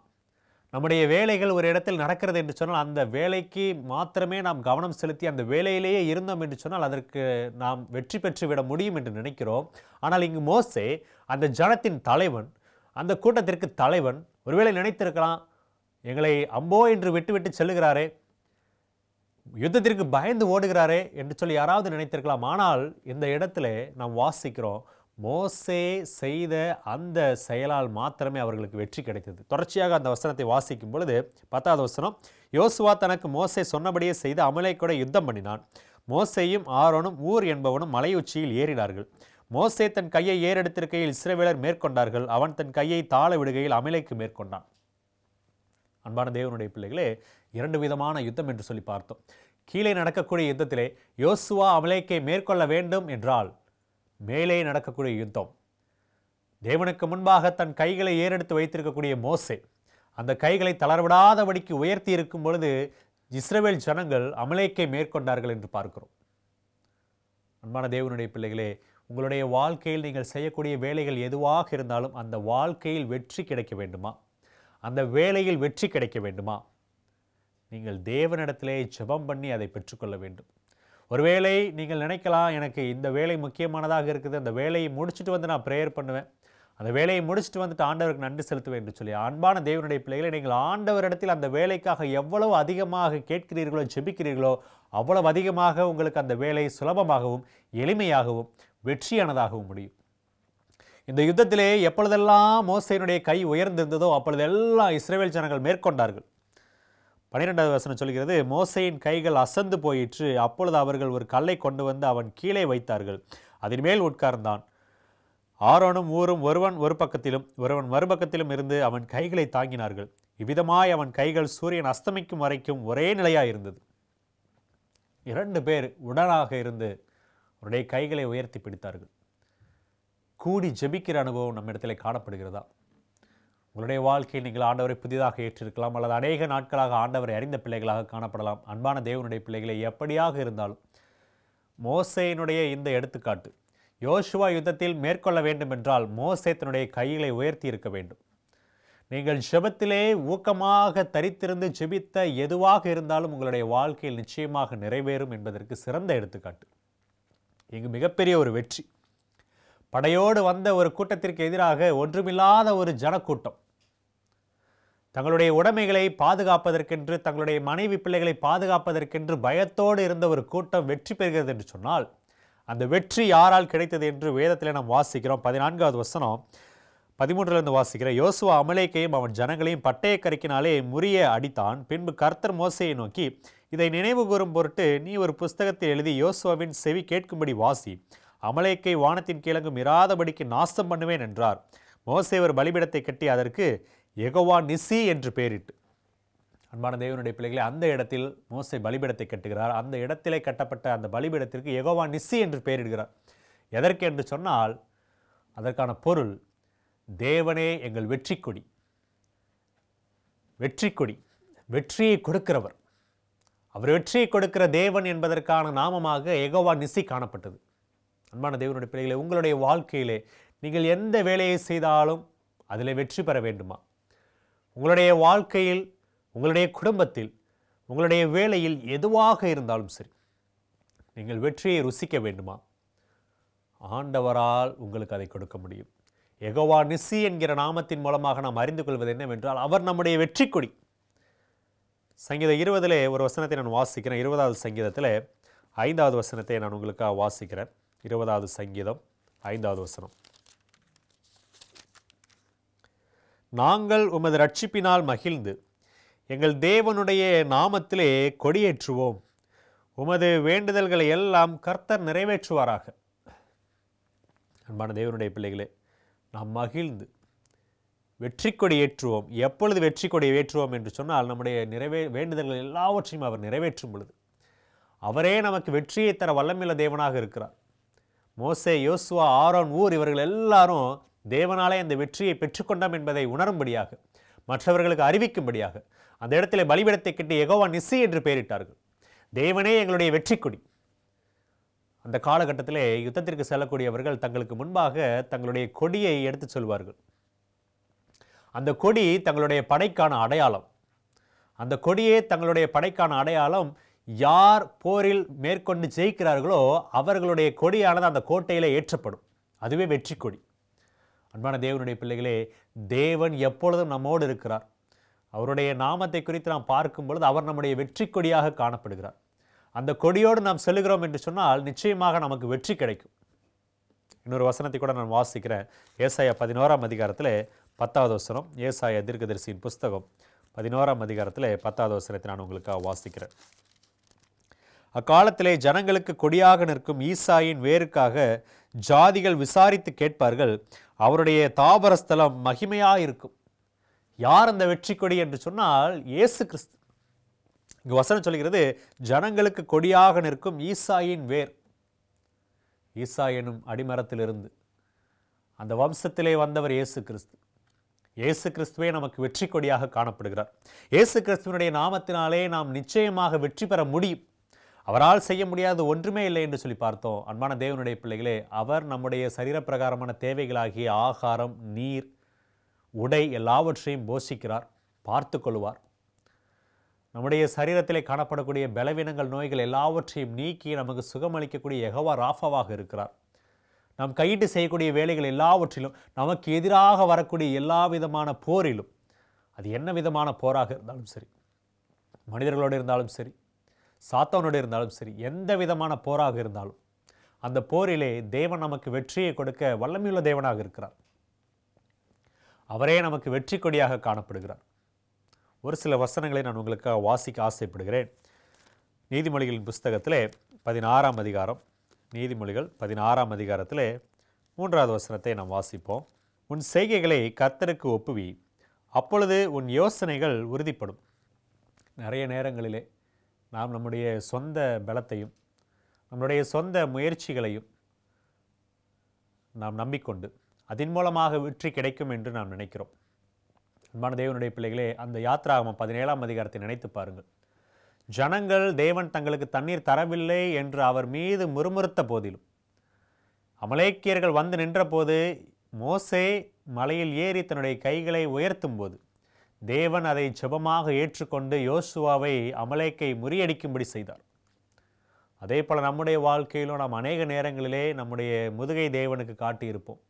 நம்முடைய வேலைகள் ஒரு இடத்தில் நடக்கிறது என்று சொன்னால் அந்த வேலைக்கு மாத்திரமே நாம் கவனம் செலுத்தி அந்த வேலையிலேயே இருந்தோம் என்று சொன்னால் அதற்கு நாம் வெற்றி பெற்று விட முடியும் என்று நினைக்கிறோம். ஆனால் இங்கு மோசே அந்த ஜனத்தின் தலைவன், அந்த கூட்டத்திற்கு தலைவன். ஒருவேளை நினைத்திருக்கலாம், எங்களை அம்போ என்று விட்டு செல்லுகிறாரே, யுத்தத்திற்கு பயந்து ஓடுகிறாரே என்று சொல்லி யாராவது நினைத்திருக்கலாம். ஆனால் இந்த இடத்துல நாம் வாசிக்கிறோம், மோசே செய்த அந்த செயலால் மாத்திரமே அவர்களுக்கு வெற்றி கிடைத்தது. தொடர்ச்சியாக அந்த வசனத்தை வாசிக்கும் பொழுது 10வது வசனம், யோசுவா தனக்கு மோசே சொன்னபடியே செய்து அமலேக்கோடே யுத்தம் பண்ணினான். மோசேயும் ஆரோனும் ஊர் என்பவனும் மலையுச்சியில் ஏறினார்கள். மோசே தன் கையை ஏறெடுத்திருக்கையில் இஸ்ரவேலர் மேற்கொண்டார்கள். அவன் தன் கையை தாழ விடுகையில் அமலேக்கு மேற்கொண்டான். அன்பான தேவனுடைய பிள்ளைகளே, 2 விதமான யுத்தம் என்று சொல்லி பார்த்தோம். கீழே நடக்கக்கூடிய யுத்தத்திலே யோசுவா அமலேக்கை மேற்கொள்ள வேண்டும் என்றால் மேலே நடக்கக்கூடிய யுத்தம். தேவனுக்கு முன்பாக தன் கைகளை ஏறெடுத்து வைத்திருக்கக்கூடிய மோசே அந்த கைகளை தளர்விடாதபடிக்கு உயர்த்தி இருக்கும் பொழுது இஸ்ரவேல் ஜனங்கள் அமலேக்கை மேற்கொண்டார்கள் என்று பார்க்கிறோம். அன்பான தேவனுடைய பிள்ளைகளே, உங்களுடைய வாழ்க்கையில் நீங்கள் செய்யக்கூடிய வேலைகள் எதுவாக இருந்தாலும் அந்த வாழ்க்கையில் வெற்றி கிடைக்க வேண்டுமா? அந்த வேலையில் வெற்றி கிடைக்க வேண்டுமா? நீங்கள் தேவனிடத்திலே ஜெபம் பண்ணி அதை பெற்றுக்கொள்ள வேண்டும். ஒருவேளை நீங்கள் நினைக்கலாம், எனக்கு இந்த வேலை முக்கியமானதாக இருக்குது, அந்த வேலையை முடிச்சுட்டு வந்து நான் ப்ரேயர் பண்ணுவேன், அந்த வேலையை முடிச்சுட்டு வந்துட்டு ஆண்டவருக்கு நன்றி செலுத்துவேன் என்று சொல்லி. அன்பான தேவனுடைய பிள்ளைகளை, நீங்கள் ஆண்டவரிடத்தில் அந்த வேலைக்காக எவ்வளவு அதிகமாக கேட்கிறீர்களோ, ஜெபிக்கிறீர்களோ, அவ்வளவு அதிகமாக உங்களுக்கு அந்த வேலை சுலபமாகவும் எளிமையாகவும் வெற்றியானதாகவும் முடியும். இந்த யுத்தத்திலே எப்பொழுதெல்லாம் மோசேயினுடைய கை உயர்ந்திருந்ததோ அப்பொழுதெல்லாம் இஸ்ரவேல் ஜனங்கள் மேற்கொண்டார்கள். 12வது வசனம் சொல்கிறது, மோசேயின் கைகள் அசந்து போயிற்று. அப்பொழுது அவர்கள் ஒரு கல்லை கொண்டு வந்து அவன் கீழே வைத்தார்கள். அதன் மேல் உட்கார்ந்தான். ஆரோனும் ஊரும் ஒருவன் ஒரு பக்கத்திலும் ஒருவன் மறுபக்கத்திலும் இருந்து அவன் கைகளை தாங்கினார்கள். இவ்விதமாய் அவன் கைகள் சூரியன் அஸ்தமிக்கும் வரைக்கும் ஒரே நிலையாயிருந்தது. 2 பேர் உடனாக இருந்து அவருடைய கைகளை உயர்த்தி பிடித்தார்கள். கூடி ஜெபிக்கிற அனுபவம் நம்ம இடத்துல காணப்படுகிறதா? உங்களுடைய வாழ்க்கையில் நீங்கள் ஆண்டவரை புதிதாக ஏற்றிருக்கலாம், அல்லது அநேக நாட்களாக ஆண்டவரை அறிந்த பிள்ளைகளாக காணப்படலாம். அன்பான தேவனுடைய பிள்ளைகளை, எப்படியாக இருந்தாலும் மோசேயினுடைய இந்த எடுத்துக்காட்டு யோசுவா யுத்தத்தில் மேற்கொள்ள வேண்டும் என்றால் மோசே தன்னுடைய கைகளை உயர்த்தி இருக்க வேண்டும். நீங்கள் ஜெபத்திலே ஊக்கமாக தரித்திருந்து ஜெபித்த எதுவாக இருந்தாலும் உங்களுடைய வாழ்க்கையில் நிச்சயமாக நிறைவேறும் என்பதற்கு சிறந்த எடுத்துக்காட்டு. இங்கு மிகப்பெரிய ஒரு வெற்றி. படையோடு வந்த ஒரு கூட்டத்திற்கு எதிராக ஒன்றுமில்லாத ஒரு ஜனக்கூட்டம் தங்களுடைய உடைமைகளை பாதுகாப்பதற்கென்று, தங்களுடைய மனைவி பிள்ளைகளை பாதுகாப்பதற்கென்று பயத்தோடு இருந்த ஒரு கூட்டம் வெற்றி பெறுகிறது என்று சொன்னால் அந்த வெற்றி யாரால் கிடைத்தது என்று வேதத்தில் நாம் வாசிக்கிறோம். 14வது வசனம் 13லிருந்து வாசிக்கிறோம். யோசுவா அமலேக்கையும் அவன் ஜனங்களையும் பட்டய கருக்கினாலே முறிய அடித்தான். பின்பு கர்த்தர் மோசேயை நோக்கி, இதை நினைவு கூறும் பொருட்டு நீ ஒரு புஸ்தகத்தில் எழுதி யோசுவாவின் செவி கேட்கும்படி வாசி. அமலேக்கை வானத்தின் கீழங்கும் இராதபடிக்கு நாசம் பண்ணுவேன் என்றார். மோசே ஒரு பலிபீடத்தை கட்டி அதற்கு யெகோவா நிசி என்று பெயரிட்டு. அன்பான தேவனுடைய பிள்ளைகளை, அந்த இடத்தில் மோசே பலிபீடத்தை கட்டுகிறார். அந்த இடத்திலே கட்டப்பட்ட அந்த பலிபீடத்திற்கு யெகோவா நிசி என்று பெயரிடுகிறார். எதற்கு என்று சொன்னால் அதற்கான பொருள், தேவனே எங்கள் வெற்றி கொடி. வெற்றி கொடி, வெற்றியை கொடுக்கிறவர், அவர் வெற்றியை கொடுக்கிற தேவன் என்பதற்கான நாமமாக யெகோவா நிசி காணப்பட்டது. அன்பான தேவனுடைய பிள்ளைகளை, உங்களுடைய வாழ்க்கையிலே நீங்கள் எந்த வேலையை செய்தாலும் அதில் வெற்றி பெற வேண்டுமா? உங்களுடைய வாழ்க்கையில், உங்களுடைய குடும்பத்தில், உங்களுடைய வேலையில் எதுவாக இருந்தாலும் சரி, நீங்கள் வெற்றியை ருசிக்க வேண்டுமா? ஆண்டவரால் உங்களுக்கு அதை கொடுக்க முடியும். யெகோவா நிசி என்கிற நாமத்தின் மூலமாக நாம் அறிந்து கொள்வது என்னவென்றால் அவர் நம்முடைய வெற்றி கொடி. சங்கீதம் 20 ஒரு வசனத்தை நான் வாசிக்கிறேன். 20வது சங்கீதத்தில் 5வது வசனத்தை நான் உங்களுக்காக வாசிக்கிறேன். 20வது சங்கீதம் 5வது வசனம். நாங்கள் உமது ரட்சிப்பினால் மகிழ்ந்து எங்கள் தேவனுடைய நாமத்திலே கொடியேற்றுவோம். உமது வேண்டுதல்களை எல்லாம் கர்த்தர் நிறைவேற்றுவாராக. அன்பான தேவனுடைய பிள்ளைகளே, நாம் மகிழ்ந்து வெற்றி கொடி ஏற்றுவோம். எப்பொழுது வெற்றி கொடியை ஏற்றுவோம் என்று சொன்னால், நம்முடைய வேண்டுதல்கள் எல்லாவற்றையும் அவர் நிறைவேற்றும் பொழுது. அவரே நமக்கு வெற்றியை தர வல்லமையுள்ள தேவனாக இருக்கிறார். மோசே, யோசுவா, ஆரோன், ஊர் இவர்கள் எல்லாரும் தேவனாலே அந்த வெற்றியை பெற்றுக்கொண்டோம் என்பதை உணரும்படியாக, மற்றவர்களுக்கு அறிவிக்கும்படியாக அந்த இடத்துல பலிபீடத்தை கட்டி யெகோவா நிசி என்று பெயரிட்டார்கள். தேவனே எங்களுடைய வெற்றி கொடி. அந்த காலகட்டத்திலே யுத்தத்திற்கு செல்லக்கூடியவர்கள் தங்களுக்கு முன்பாக தங்களுடைய கொடியை எடுத்துச் சொல்வார்கள். அந்த கொடி தங்களுடைய படைக்கான அடையாளம். அந்த கொடியே தங்களுடைய படைக்கான அடையாளம். யார் போரில் மேற்கொண்டு ஜெயிக்கிறார்களோ அவர்களுடைய கொடியானது அந்த கோட்டையிலே ஏற்றப்படும். அதுவே வெற்றி கொடி. அன்பான தேவனுடைய பிள்ளைகளே, தேவன் எப்பொழுதும் நம்மோடு இருக்கிறார். அவருடைய நாமத்தை குறித்து நாம் பார்க்கும் பொழுது அவர் நம்முடைய வெற்றி கொடியாக காணப்படுகிறார். அந்த கொடியோடு நாம் செல்கிறோம் என்று சொன்னால் நிச்சயமாக நமக்கு வெற்றி கிடைக்கும். இன்னொரு வசனத்தை கூட நான் வாசிக்கிறேன். ஏசாயா 11ஆம் அதிகாரத்தில் 10வது வசனம். ஏசாயா தீர்க்கதரிசியின் புஸ்தகம் 11ஆம் அதிகாரத்தில் 10வது வசனத்தை நான் உங்களுக்காக வாசிக்கிறேன். அக்காலத்திலே ஜனங்களுக்கு கொடியாக நிற்கும் ஈசாயின் வேருக்காக ஜாதிகள் விசாரித்து கேட்பார்கள். அவருடைய தாபரஸ்தலம் மகிமையாயிருக்கும். யார் அந்த வெற்றி கொடி என்று சொன்னால் இயேசு கிறிஸ்து. இங்கு வசனம் சொல்கிறது, ஜனங்களுக்கு கொடியாக நிற்கும் ஈசாயின் வேர். ஈசா எனும் அடிமரத்திலிருந்து அந்த வம்சத்திலே வந்தவர் இயேசு கிறிஸ்து. இயேசு கிறிஸ்துவே நமக்கு வெற்றி கொடியாக காணப்படுகிறார். இயேசு கிறிஸ்துவனுடைய நாமத்தினாலே நாம் நிச்சயமாக வெற்றி பெற முடியும். அவரால் செய்ய முடியாத ஒன்றுமே இல்லை என்று சொல்லி பார்த்தோம். அன்பான தேவனுடைய பிள்ளைகளே, அவர் நம்முடைய சரீரப்பிரகாரமான தேவைகளாகிய ஆகாரம், நீர், உடை எல்லாவற்றையும் போஷிக்கிறார், பார்த்து கொள்வார். நம்முடைய சரீரத்திலே காணப்படக்கூடிய பலவீனங்கள், நோய்கள் எல்லாவற்றையும் நீக்கி நமக்கு சுகமளிக்கக்கூடிய யெகோவா ராஃபாவாக இருக்கிறார். நாம் கையிட்டு செய்யக்கூடிய வேலைகள் எல்லாவற்றிலும், நமக்கு எதிராக வரக்கூடிய எல்லா விதமான போரிலும், அது என்ன விதமான போராக இருந்தாலும் சரி, மனிதர்களோடு இருந்தாலும் சரி, சாத்தானோடு இருந்தாலும் சரி, எந்த விதமான போராக இருந்தாலும் அந்த போரிலே தேவன் நமக்கு வெற்றியை கொடுக்க வல்லமையுள்ள தேவனாக இருக்கிறார். அவரே நமக்கு வெற்றி கொடியாக காணப்படுகிறார். ஒரு சில வசனங்களை நான் உங்களுக்கு வாசிக்க ஆசைப்படுகிறேன். நீதிமொழிகளின் புஸ்தகத்திலே 16ஆம் அதிகாரம், நீதிமொழிகள் 16ஆம் அதிகாரத்திலே 3வது வசனத்தை நாம் வாசிப்போம். உன் செய்கைகளை கர்த்தருக்கு ஒப்புவி, அப்பொழுது உன் யோசனைகள் உறுதிப்படும். நிறைய நேரங்களிலே நாம் நம்முடைய சொந்த பலத்தையும் நம்முடைய சொந்த முயற்சிகளையும் நாம் நம்பிக்கொண்டு அதன் மூலமாக வெற்றி கிடைக்கும் என்று நாம் நினைக்கிறோம். அன்பான தேவனுடைய பிள்ளைகளே, அந்த யாத்ராகமம் 17ஆம் அதிகாரத்தை நினைத்து பாருங்கள். ஜனங்கள் தேவன் தங்களுக்கு தண்ணீர் தரவில்லை என்று அவர் மீது முறுமுறுத்த போதிலும், அமலேக்கியர்கள் வந்து நின்றபோது மோசே மலையில் ஏறி தன்னுடைய கைகளை உயர்த்தும் போது தேவன் அதை ஜெபமாக ஏற்றுக்கொண்டு யோசுவாவை அமலேக்கை முறியடிக்கும்படி செய்தார். அதே போல் நம்முடைய வாழ்க்கையிலும் நாம் அநேக நேரங்களிலே நம்முடைய முதுகை தேவனுக்கு காட்டியிருப்போம்.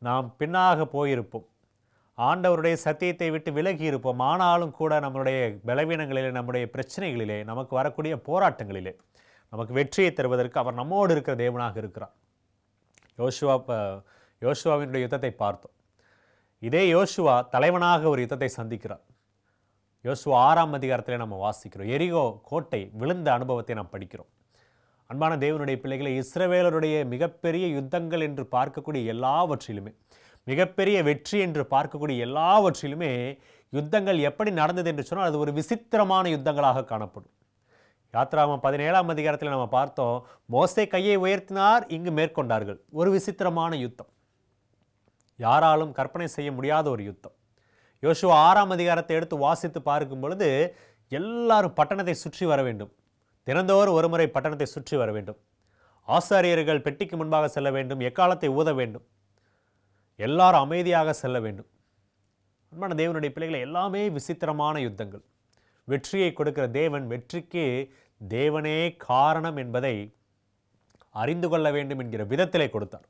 நாம் பின்னாக போயிருப்போம். ஆண்டவருடைய சத்தியத்தை விட்டு விலகி இருப்போம். ஆனாலும் கூட நம்முடைய பலவீனங்களிலே, நம்முடைய பிரச்சனைகளிலே, நமக்கு வரக்கூடிய போராட்டங்களிலே நமக்கு வெற்றியை தருவதற்கு அவர் நம்மோடு இருக்கிற தேவனாக இருக்கிறார். யோசுவாவினுடைய யுத்தத்தை பார்த்தோம். இதே யோசுவா தலைவனாக ஒரு யுத்தத்தை சந்திக்கிறார். யோசுவா 6ஆம் அதிகாரத்தில் நம்ம வாசிக்கிறோம். எரிகோ கோட்டை விழுந்த அனுபவத்தை நாம் படிக்கிறோம். அன்பான தேவனுடைய பிள்ளைகளை, இஸ்ரவேலருடைய மிகப்பெரிய யுத்தங்கள் என்று பார்க்கக்கூடிய எல்லாவற்றிலுமே, மிகப்பெரிய வெற்றி என்று பார்க்கக்கூடிய எல்லாவற்றிலுமே யுத்தங்கள் எப்படி நடந்தது என்று சொன்னால் அது ஒரு விசித்திரமான யுத்தங்களாக காணப்படும். யாத்ராகமம் 17ஆம் அதிகாரத்தில் நம்ம பார்த்தோம், மோசே கையை உயர்த்தினார், இங்கு மேற்கொண்டார்கள். ஒரு விசித்திரமான யுத்தம், யாராலும் கற்பனை செய்ய முடியாத ஒரு யுத்தம். யோசுவா 6ஆம் அதிகாரத்தை எடுத்து வாசித்து பார்க்கும் பொழுது எல்லாரும் பட்டணத்தை சுற்றி வர வேண்டும். தினந்தோறும் ஒரு முறை பட்டணத்தை சுற்றி வர வேண்டும். ஆசாரியர்கள் பெட்டிக்கு முன்பாக செல்ல வேண்டும், எக்காலத்தை ஊத வேண்டும், எல்லாரும் அமைதியாக செல்ல வேண்டும். அன்பான தேவனுடைய பிள்ளைகளை, எல்லாமே விசித்திரமான யுத்தங்கள். வெற்றியை கொடுக்கிற தேவன், வெற்றிக்கு தேவனே காரணம் என்பதை அறிந்து கொள்ள வேண்டும் என்கிற விதத்திலே கொடுத்தார்.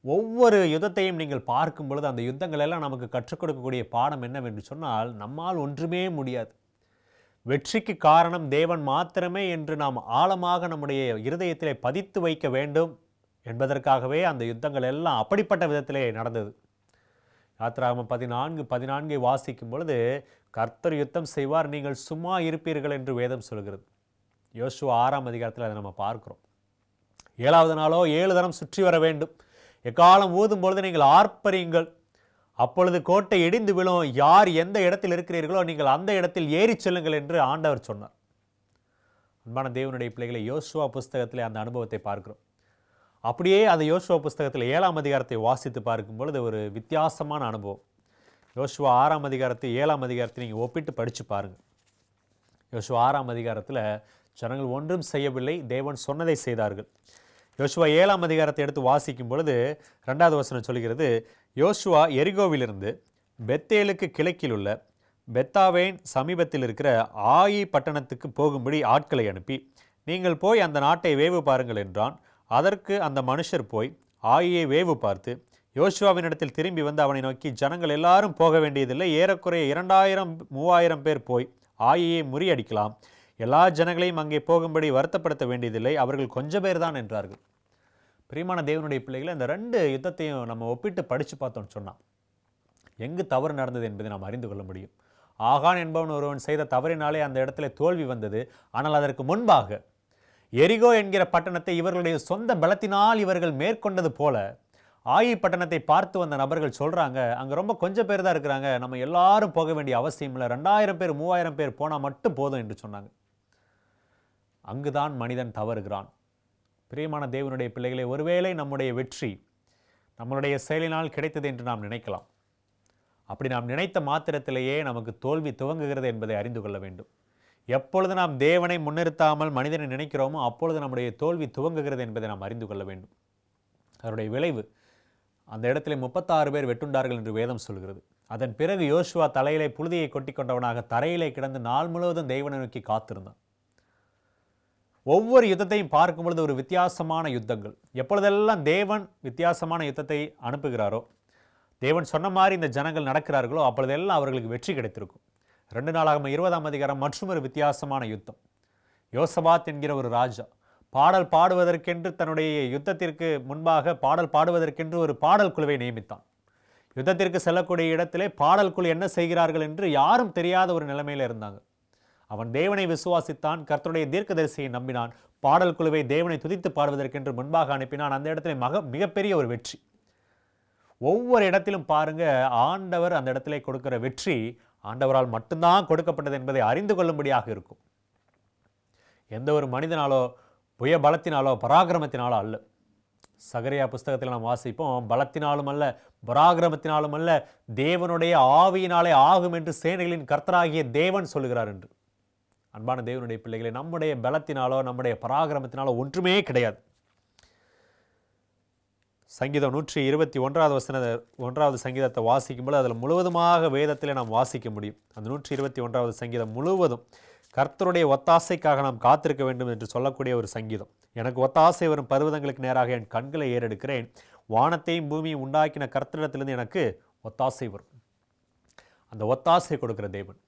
ஒவ்வொரு யுத்தத்தையும் நீங்கள் பார்க்கும் பொழுது அந்த யுத்தங்கள் எல்லாம் நமக்கு கற்றுக் கொடுக்கக்கூடிய பாடம் என்னவென்று சொன்னால், நம்மால் ஒன்றுமே முடியாது, வெற்றிக்கு காரணம் தேவன் மாத்திரமே என்று நாம் ஆழமாக நம்முடைய இருதயத்திலே பதித்து வைக்க வேண்டும் என்பதற்காகவே அந்த யுத்தங்கள் எல்லாம் அப்படிப்பட்ட விதத்திலே நடந்தது. யாத்ராகமம் 14:14 வாசிக்கும் பொழுது, கர்த்தர் யுத்தம் செய்வார், நீங்கள் சும்மா இருப்பீர்கள் என்று வேதம் சொல்கிறது. யோசுவா 6ஆம் அதிகாரத்தில் அதை நம்ம பார்க்கிறோம். 7வது நாளோ 7 தரம் சுற்றி வர வேண்டும். எக்காலம் ஊதும் பொழுது நீங்கள் ஆர்ப்பரியுங்கள். அப்பொழுது கோட்டை இடிந்து விழும். யார் எந்த இடத்தில் இருக்கிறீர்களோ நீங்கள் அந்த இடத்தில் ஏறி செல்லுங்கள் என்று ஆண்டவர் சொன்னார். அன்பான தேவனுடைய பிள்ளைகளை, யோசுவா புஸ்தகத்திலே அந்த அனுபவத்தை பார்க்கிறோம். அப்படியே அந்த யோசுவா புஸ்தகத்தில் 7ஆம் அதிகாரத்தை வாசித்து பார்க்கும் பொழுது ஒரு வித்தியாசமான அனுபவம். யோசுவா 6ஆம் அதிகாரத்தை 7ஆம் அதிகாரத்தை நீங்கள் ஒப்பிட்டு படித்து பாருங்கள். யோசுவா 6ஆம் அதிகாரத்தில் ஜனங்கள் ஒன்றும் செய்யவில்லை, தேவன் சொன்னதை செய்தார்கள். யோசுவா 7ஆம் அதிகாரத்தை எடுத்து வாசிக்கும் பொழுது 2வது வசனம் சொல்கிறது, யோசுவா எரிகோவிலிருந்து பெத்தேலுக்கு கிழக்கில் உள்ள பெத்தாவேன் சமீபத்தில் இருக்கிற ஆயி பட்டணத்துக்கு போகும்படி ஆட்களை அனுப்பி, நீங்கள் போய் அந்த நாட்டை வேவு பாருங்கள் என்றான். அதற்கு அந்த மனுஷர் போய் ஆயியை வேவு பார்த்து யோசுவாவினிடத்தில் திரும்பி வந்து அவனை நோக்கி, ஜனங்கள் எல்லாரும் போக வேண்டியதில்லை, ஏறக்குறைய 2000-3000 பேர் போய் ஆயியை முறியடிக்கலாம். எல்லா ஜனங்களையும் அங்கே போகும்படி வருத்தப்படுத்த வேண்டியதில்லை, அவர்கள் கொஞ்சம் பேர் தான் என்றார்கள். பிரியமான தேவனுடைய பிள்ளைகளை, இந்த 2 யுத்தத்தையும் நம்ம ஒப்பிட்டு படித்து பார்த்தோம்னு சொன்னால் எங்கு தவறு நடந்தது என்பதை நாம் அறிந்து கொள்ள முடியும். ஆகான் என்பவன் ஒருவன் செய்த தவறினாலே அந்த இடத்துல தோல்வி வந்தது. ஆனால் அதற்கு முன்பாக எரிகோ என்கிற பட்டணத்தை இவர்களுடைய சொந்த பலத்தினால் இவர்கள் மேற்கொண்டது போல ஆயி பட்டணத்தை பார்த்து வந்த நபர்கள் சொல்கிறாங்க, அங்கே ரொம்ப கொஞ்சம் பேர் தான் இருக்கிறாங்க, நம்ம எல்லாரும் போக வேண்டிய அவசியம் இல்லை, 2000 பேர் 3000 பேர் போனால் மட்டும் போதும் என்று சொன்னாங்க. அங்குதான் மனிதன் தவறுகிறான். பிரியமான தேவனுடைய பிள்ளைகளை, ஒருவேளை நம்முடைய வெற்றி நம்மளுடைய செயலினால் கிடைத்தது என்று நாம் நினைக்கலாம். அப்படி நாம் நினைத்த மாத்திரத்திலேயே நமக்கு தோல்வி துவங்குகிறது என்பதை அறிந்து கொள்ள வேண்டும். எப்பொழுது நாம் தேவனை முன்னிறுத்தாமல் மனிதனை நினைக்கிறோமோ அப்பொழுது நம்முடைய தோல்வி துவங்குகிறது என்பதை நாம் அறிந்து கொள்ள வேண்டும். அதனுடைய விளைவு, அந்த இடத்துல 36 பேர் வெட்டுண்டார்கள் என்று வேதம் சொல்கிறது. அதன் பிறகு யோசுவா தலையிலே புழுதியை கொட்டி கொண்டவனாக தரையிலே கிடந்து நாள் முழுவதும் தேவனை நோக்கி காத்திருந்தான். ஒவ்வொரு யுத்தத்தையும் பார்க்கும் பொழுது ஒரு வித்தியாசமான யுத்தங்கள். எப்பொழுதெல்லாம் தேவன் வித்தியாசமான யுத்தத்தை அனுப்புகிறாரோ, தேவன் சொன்ன மாதிரி இந்த ஜனங்கள் நடக்கிறார்களோ, அப்பொழுதெல்லாம் அவர்களுக்கு வெற்றி கிடைத்திருக்கும். 2 நாளாகமம் 20ஆம் அதிகாரம் மற்றும் ஒரு வித்தியாசமான யுத்தம். யோசபாத் என்கிற ஒரு ராஜா பாடல் பாடுவதற்கென்று தன்னுடைய யுத்தத்திற்கு முன்பாக பாடல் பாடுவதற்கென்று ஒரு பாடல் குழுவை நியமித்தான். யுத்தத்திற்கு செல்லக்கூடிய இடத்திலே பாடல் குழு என்ன செய்கிறார்கள் என்று யாரும் தெரியாத ஒரு நிலைமையில் இருந்தாங்க. அவன் தேவனை விசுவாசித்தான், கர்த்தருடைய தீர்க்கதரிசியை நம்பினான், பாடல் குழுவை தேவனை துதித்து பாடுவதற்கென்று முன்பாக அனுப்பினான். அந்த இடத்துல மிகப்பெரிய ஒரு வெற்றி. ஒவ்வொரு இடத்திலும் பாருங்க, ஆண்டவர் அந்த இடத்திலே கொடுக்கிற வெற்றி ஆண்டவரால் மட்டும்தான் கொடுக்கப்பட்டது என்பதை அறிந்து கொள்ளும்படியாக இருக்கும். எந்த ஒரு மனிதனாலோ புய பலத்தினாலோ பராக்கிரமத்தினாலோ அல்ல. சகரியா புஸ்தகத்தில் நாம் வாசிப்போம், பலத்தினாலும் அல்ல பராக்கிரமத்தினாலும் அல்ல, தேவனுடைய ஆவியினாலே ஆகும் என்று சேனைகளின் கர்த்தராகிய தேவன் சொல்லுகிறார் என்று. அன்பான தேவனுடைய பிள்ளைகளை, நம்முடைய பலத்தினாலோ நம்முடைய பராக்கிரமத்தினாலோ ஒன்றுமே கிடையாது. சங்கீதம் 121வது சங்கீதத்தை வாசிக்கும்போது அதில் முழுவதுமாக வேதத்தில் நாம் வாசிக்க முடியும். அந்த 121வது சங்கீதம் முழுவதும் கர்த்தருடைய ஒத்தாசைக்காக நாம் காத்திருக்க வேண்டும் என்று சொல்லக்கூடிய ஒரு சங்கீதம். எனக்கு ஒத்தாசை வரும் பர்வதங்களுக்கு நேராக என் கண்களை ஏறெடுக்கிறேன், வானத்தையும் பூமியும் உண்டாக்கின கர்த்தரிடத்திலிருந்து எனக்கு ஒத்தாசை வரும். அந்த ஒத்தாசை கொடுக்கிற தேவன்,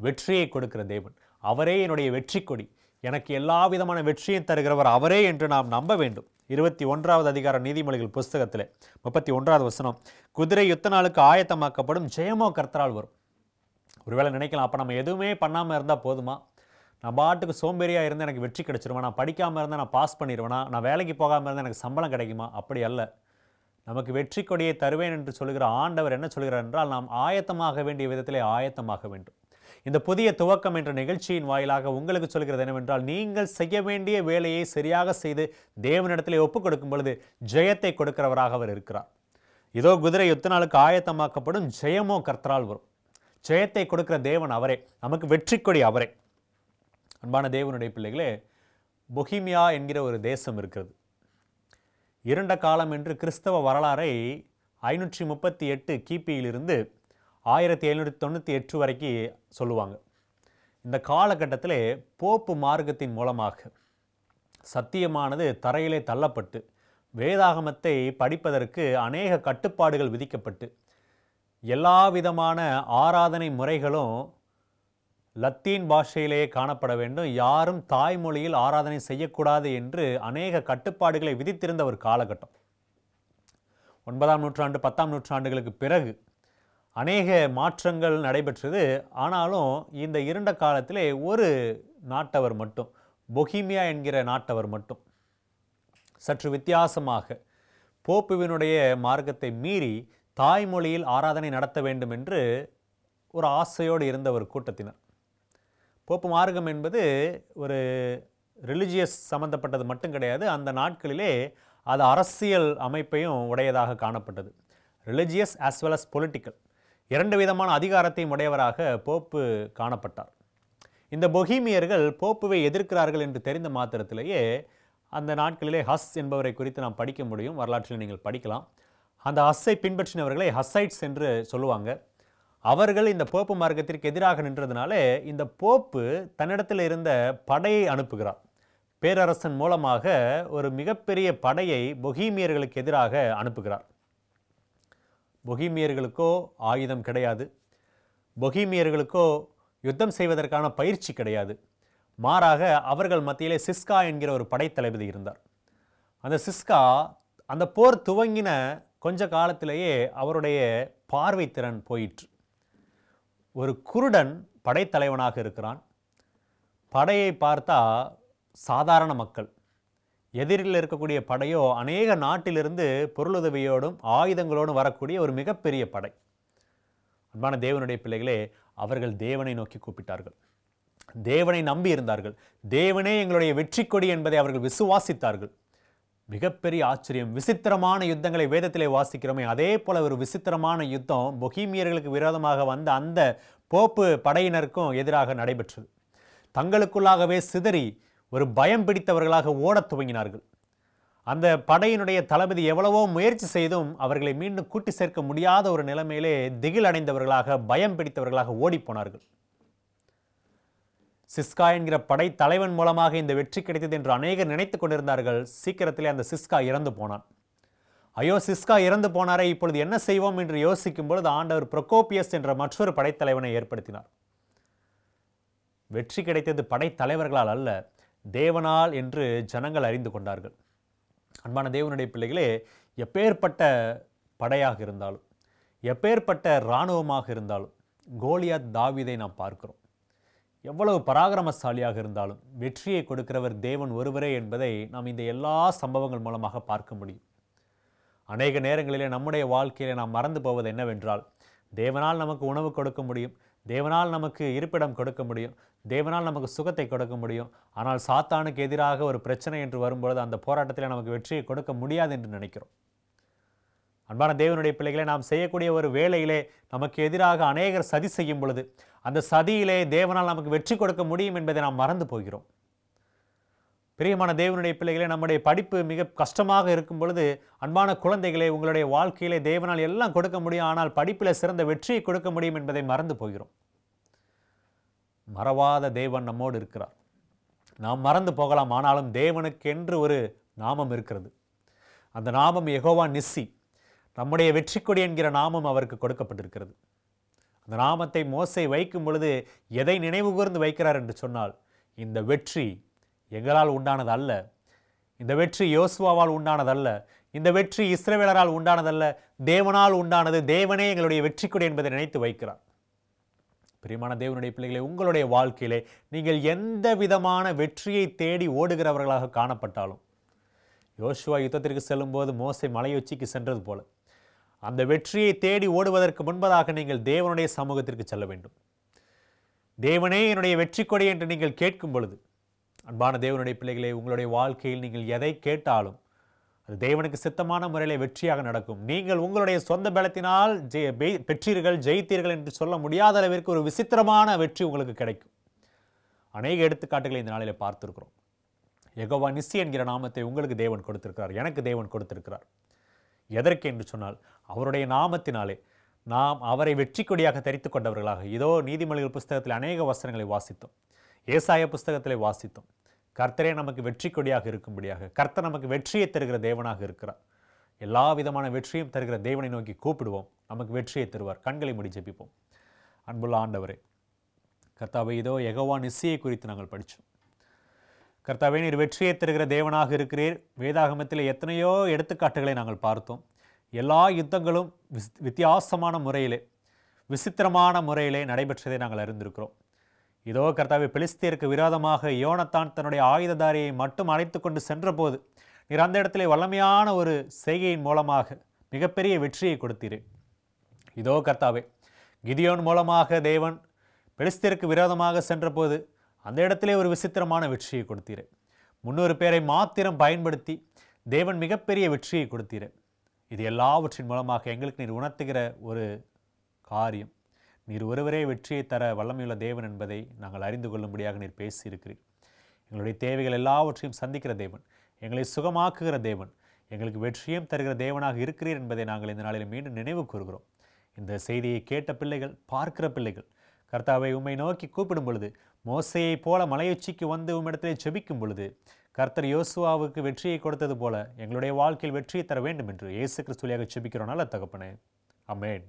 வெற்றியை கொடுக்கிற தேவன், அவரே என்னுடைய வெற்றி கொடி, எனக்கு எல்லா விதமான வெற்றியும் தருகிறவர் அவரே என்று நாம் நம்ப வேண்டும். 21வது அதிகாரம் நீதிமொழிகள் புஸ்தகத்தில் 31வது வசனம், குதிரை யுத்த நாளுக்கு ஆயத்தமாக்கப்படும், ஜெயமோ கர்த்தரால் வரும். ஒருவேளை நினைக்கலாம், அப்போ நம்ம எதுவுமே பண்ணாமல் இருந்தால் போதுமா, நான் பாட்டுக்கு சோம்பேறியாக இருந்தால் எனக்கு வெற்றி கிடைச்சிருவேன், நான் படிக்காமல் இருந்தால் நான் பாஸ் பண்ணிடுவேனா, நான் வேலைக்கு போகாமல் இருந்தால் எனக்கு சம்பளம் கிடைக்குமா? அப்படி அல்ல. நமக்கு வெற்றி கொடியை தருவேன் என்று சொல்கிற ஆண்டவர் என்ன சொல்கிறார் என்றால், நாம் ஆயத்தமாக வேண்டிய விதத்திலே ஆயத்தமாக வேண்டும். இந்த புதிய துவக்கம் என்ற நிகழ்ச்சியின் வாயிலாக உங்களுக்கு சொல்கிறது என்னவென்றால், நீங்கள் செய்ய வேண்டிய வேலையை சரியாக செய்து தேவனிடத்திலே ஒப்புக் கொடுக்கும் பொழுது ஜெயத்தை கொடுக்கிறவராக அவர் இருக்கிறார். இதோ குதிரை யுத்த நாளுக்கு ஆயத்தமாக்கப்படும், ஜெயமோ கர்த்தரால் வரும். ஜெயத்தை கொடுக்கிற தேவன் அவரே, நமக்கு வெற்றி கொடி அவரே. அன்பான தேவனுடைய பிள்ளைகளே, பொஹீமியா என்கிற ஒரு தேசம் இருக்கிறது. இருண்ட காலம் என்று கிறிஸ்தவ வரலாறை 538 கிபியிலிருந்து 1798 வரைக்கும் சொல்லுவாங்க. இந்த காலகட்டத்தில் போப்பு மார்க்கத்தின் மூலமாக சத்தியமானது தரையிலே தள்ளப்பட்டு வேதாகமத்தை படிப்பதற்கு அநேக கட்டுப்பாடுகள் விதிக்கப்பட்டு எல்லா விதமான ஆராதனை முறைகளும் லத்தீன் பாஷையிலேயே காணப்பட வேண்டும், யாரும் தாய்மொழியில் ஆராதனை செய்யக்கூடாது என்று அநேக கட்டுப்பாடுகளை விதித்திருந்த ஒரு காலகட்டம். 9ஆம் நூற்றாண்டு 10ஆம் நூற்றாண்டுகளுக்கு பிறகு அநேக மாற்றங்கள் நடைபெற்றது. ஆனாலும் இந்த இருண்ட காலத்திலே ஒரு நாட்டவர் மட்டும், பொஹீமியா என்கிற நாட்டவர் மட்டும் சற்று வித்தியாசமாக போப்புவினுடைய மார்க்கத்தை மீறி தாய்மொழியில் ஆராதனை நடத்த வேண்டும் என்று ஒரு ஆசையோடு இருந்த ஒரு கூட்டத்தினர். போப்பு மார்க்கம் என்பது ஒரு ரிலிஜியஸ் சம்பந்தப்பட்டது மட்டும் கிடையாது. அந்த நாட்களிலே அது அரசியல் அமைப்பையும் உடையதாக காணப்பட்டது. Religious as well as political, இரண்டு விதமான அதிகாரத்தையும் உடையவராக போப்பு காணப்பட்டார். இந்த பொஹீமியர்கள் போப்புவை எதிர்க்கிறார்கள் என்று தெரிந்த மாத்திரத்திலேயே அந்த நாட்களிலே ஹஸ் என்பவரை குறித்து நாம் படிக்க முடியும். வரலாற்றில் நீங்கள் படிக்கலாம். அந்த ஹஸ்ஸை பின்பற்றினவர்களை ஹஸ்ஸைட்ஸ் என்று சொல்லுவாங்க. அவர்கள் இந்த போப்பு மார்க்கத்திற்கு எதிராக நின்றதுனாலே இந்த போப்பு தன்னிடத்தில் இருந்த படையை அனுப்புகிறார். பேரரசன் மூலமாக ஒரு மிகப்பெரிய படையை பொஹீமியர்களுக்கு எதிராக அனுப்புகிறார். பொஹீமியர்களுக்கோ ஆயுதம் கிடையாது, பொஹீமியர்களுக்கோ யுத்தம் செய்வதற்கான பயிற்சி கிடையாது. மாறாக அவர்கள் மத்தியிலே சிஸ்கா என்கிற ஒரு படைத்தளபதி இருந்தார். அந்த சிஸ்கா அந்த போர் துவங்கின கொஞ்ச காலத்திலேயே அவருடைய பார்வை திறன் போயிற்று. ஒரு குருடன் படைத்தலைவனாக இருக்கிறான். படையை பார்த்தா சாதாரண மக்கள், எதிரில் இருக்கக்கூடிய படையோ அநேக நாட்டிலிருந்து பொருளுதவியோடும் ஆயுதங்களோடும் வரக்கூடிய ஒரு மிகப்பெரிய படை. அன்பான தேவனுடைய பிள்ளைகளே, அவர்கள் தேவனை நோக்கி கூப்பிட்டார்கள், தேவனை நம்பி இருந்தார்கள். தேவனே எங்களுடைய வெற்றி கொடி என்பதை அவர்கள் விசுவாசித்தார்கள். மிகப்பெரிய ஆச்சரியம், விசித்திரமான யுத்தங்களை வேதத்திலே வாசிக்கிறோமே, அதே போல ஒரு விசித்திரமான யுத்தம் பொஹீமியர்களுக்கு விரோதமாக வந்த அந்த போப்பு படையினருக்கும் எதிராக நடைபெற்றது. தங்களுக்குள்ளாகவே சிதறி ஒரு பயம் பிடித்தவர்களாக ஓடத் துவங்கினார்கள். அந்த படையினுடைய தளபதி எவ்வளவோ முயற்சி செய்தும் அவர்களை மீண்டும் கூட்டி சேர்க்க முடியாத ஒரு நிலைமையிலே திகில் அடைந்தவர்களாக, பயம் பிடித்தவர்களாக ஓடிப்போனார்கள். சிஸ்கா என்கிற படை தலைவன் மூலமாக இந்த வெற்றி கிடைத்தது என்று அநேகர் நினைத்து கொண்டிருந்தார்கள். சீக்கிரத்திலே அந்த சிஸ்கா இறந்து போனான். ஐயோ, சிஸ்கா இறந்து போனாரே, இப்பொழுது என்ன செய்வோம் என்று யோசிக்கும் பொழுது ஆண்டவர் புரோகோபியஸ் என்ற மற்றொரு படைத்தலைவனை ஏற்படுத்தினார். வெற்றி கிடைத்தது படைத்தலைவர்களால் அல்ல, தேவனால் என்று ஜனங்கள் அறிந்து கொண்டார்கள். அன்பான தேவனுடைய பிள்ளைகளே, எப்பேற்பட்ட படையாக இருந்தாலும், எப்பேற்பட்ட இராணுவமாக இருந்தாலும், கோலியாத் தாவீதை நாம் பார்க்கிறோம். எவ்வளவு பராக்கிரமசாலியாக இருந்தாலும் வெற்றியை கொடுக்கிறவர் தேவன் ஒருவரே என்பதை நாம் இந்த எல்லா சம்பவங்கள் மூலமாக பார்க்க முடியும். அநேக நேரங்களிலே நம்முடைய வாழ்க்கையிலே நாம் மறந்து போவது என்னவென்றால், தேவனால் நமக்கு உணவு கொடுக்க முடியும், தேவனால் நமக்கு இருப்பிடம் கொடுக்க முடியும், தேவனால் நமக்கு சுகத்தை கொடுக்க முடியும். ஆனால் சாத்தானுக்கு எதிராக ஒரு பிரச்சனை என்று வரும்பொழுது அந்த போராட்டத்தில் நமக்கு வெற்றியை கொடுக்க முடியாது என்று நினைக்கிறோம். அன்பான தேவனுடைய பிள்ளைகளை, நாம் செய்யக்கூடிய ஒரு வேலையிலே நமக்கு எதிராக அநேகர் சதி செய்யும் பொழுது அந்த சதியிலே தேவனால் நமக்கு வெற்றி கொடுக்க முடியும் என்பதை நாம் மறந்து போகிறோம். பிரியமான தேவனுடைய பிள்ளைகளே, நம்முடைய படிப்பு மிக கஷ்டமாக இருக்கும் பொழுது, அன்பான குழந்தைகளே, உங்களுடைய வாழ்க்கையிலே தேவனால் எல்லாம் கொடுக்க முடியும், ஆனால் படிப்பில் சிறந்த வெற்றியை கொடுக்க முடியும் என்பதை மறந்து போகிறோம். மறவாத தேவன் நம்மோடு இருக்கிறார். நாம் மறந்து போகலாம், ஆனாலும் தேவனுக்கென்று ஒரு நாமம் இருக்கிறது. அந்த நாமம் யெகோவா நிஸ்ஸி. நம்முடைய வெற்றி கொடி என்கிற நாமம் அவருக்கு கொடுக்கப்பட்டிருக்கிறது. அந்த நாமத்தை மோசே வைக்கும் பொழுது எதை நினைவு கூர்ந்து வைக்கிறார் என்று சொன்னால், இந்த வெற்றி எங்களால் உண்டானது அல்ல, இந்த வெற்றி யோசுவாவால் உண்டானதல்ல, இந்த வெற்றி இஸ்ரவேலரால் உண்டானதல்ல, தேவனால் உண்டானது, தேவனே எங்களுடைய வெற்றி கொடி என்பதை நினைத்து வைக்கிறார். பிரியமான தேவனுடைய பிள்ளைகளை, உங்களுடைய வாழ்க்கையிலே நீங்கள் எந்த விதமான வெற்றியை தேடி ஓடுகிறவர்களாக காணப்பட்டாலும், யோசுவா யுத்தத்திற்கு செல்லும்போது மோசே மலையுச்சிக்கு சென்றது போல, அந்த வெற்றியை தேடி ஓடுவதற்கு முன்பதாக நீங்கள் தேவனுடைய சமூகத்திற்கு செல்ல வேண்டும். தேவனே என்னுடைய வெற்றி கொடி என்று நீங்கள் கேட்கும் பொழுது, அன்பான தேவனுடைய பிள்ளைகளே, உங்களுடைய வாழ்க்கையில் நீங்கள் எதை கேட்டாலும் அது தேவனுக்கு சித்தமான முறையில் வெற்றியாக நடக்கும். நீங்கள் உங்களுடைய சொந்த பலத்தினால் பெற்றீர்கள், ஜெயித்தீர்கள் என்று சொல்ல முடியாத அளவிற்கு ஒரு விசித்திரமான வெற்றி உங்களுக்கு கிடைக்கும். அநேக எடுத்துக்காட்டுகளை இந்த நாளில் பார்த்திருக்கிறோம். யெகோவா நிஸ்ஸி என்கிற நாமத்தை உங்களுக்கு தேவன் கொடுத்திருக்கிறார், எனக்கு தேவன் கொடுத்திருக்கிறார். எதற்கு என்று சொன்னால், அவருடைய நாமத்தினாலே நாம் அவரை வெற்றி கொடியாக தரித்து கொண்டவர்களாக. இதோ நீதிமொழிகள் புஸ்தகத்தில் அநேக வசனங்களை வாசித்தோம், ஏசாயா புஸ்தகத்திலே வாசித்தோம். கர்த்தரே நமக்கு வெற்றி கொடியாக இருக்கும்படியாக, கர்த்தர் நமக்கு வெற்றியை தருகிற தேவனாக இருக்கிறார். எல்லா விதமான வெற்றியும் தருகிற தேவனை நோக்கி கூப்பிடுவோம், நமக்கு வெற்றியை தருவார். கண்களை மூடி ஜெபிப்போம். அன்புள்ள ஆண்டவரே, கர்த்தாவே, இதோ யெகோவா நிஸ்ஸியை குறித்து நாங்கள் படித்தோம். கர்த்தாவே, நீர் வெற்றியை தருகிற தேவனாக இருக்கிறீர். வேதாகமத்தில் எத்தனையோ எடுத்துக்காட்டுகளை நாங்கள் பார்த்தோம். எல்லா யுத்தங்களும் வித்தியாசமான முறையிலே, விசித்திரமான முறையிலே நடைபெற்றதை நாங்கள் அறிந்திருக்கிறோம். இதோ கர்த்தாவே, பெலிஸ்தியருக்கு விரோதமாக யோனத்தான் தன்னுடைய ஆயுததாரியை மட்டும் அழைத்து கொண்டு சென்றபோது நீர் அந்த இடத்துல வல்லமையான ஒரு செய்கையின் மூலமாக மிகப்பெரிய வெற்றியை கொடுத்தீரே. இதோ கர்த்தாவே, கிதியோன் மூலமாக தேவன் பெலிஸ்தருக்கு விரோதமாக சென்றபோது அந்த இடத்திலே ஒரு விசித்திரமான வெற்றியை கொடுத்தீரே. 300 பேரை மாத்திரம் பயன்படுத்தி தேவன் மிகப்பெரிய வெற்றியை கொடுத்தீரே. இது எல்லாவற்றின் மூலமாக எங்களுக்கு நீர் உணர்த்துகிற ஒரு காரியம், நீர் ஒருவரே வெற்றியை தர வல்லமையுள்ள தேவன் என்பதை நாங்கள் அறிந்து கொள்ளும்படியாக நீர் பேசியிருக்கிறீர். எங்களுடைய தேவைகள் எல்லாவற்றையும் சந்திக்கிற தேவன், எங்களை சுகமாக்குகிற தேவன், எங்களுக்கு வெற்றியும் தருகிற தேவனாக இருக்கிறீர் என்பதை நாங்கள் இந்த நாளில் மீண்டும் நினைவு கூறுகிறோம். இந்த செய்தியை கேட்ட பிள்ளைகள், பார்க்கிற பிள்ளைகள், கர்த்தாவை உம்மை நோக்கி கூப்பிடும் பொழுது, மோசேயைப் போல மலையுச்சிக்கு வந்து உம்மிடத்திலே ஜெபிக்கும் பொழுது, கர்த்தர் யோசுவாவுக்கு வெற்றியை கொடுத்தது போல எங்களுடைய வாழ்க்கையில் வெற்றியை தர வேண்டும் என்று இயேசு கிறிஸ்துவியாக ஜெபிக்கிறோம் நல்ல தகப்பனே. ஆமென்.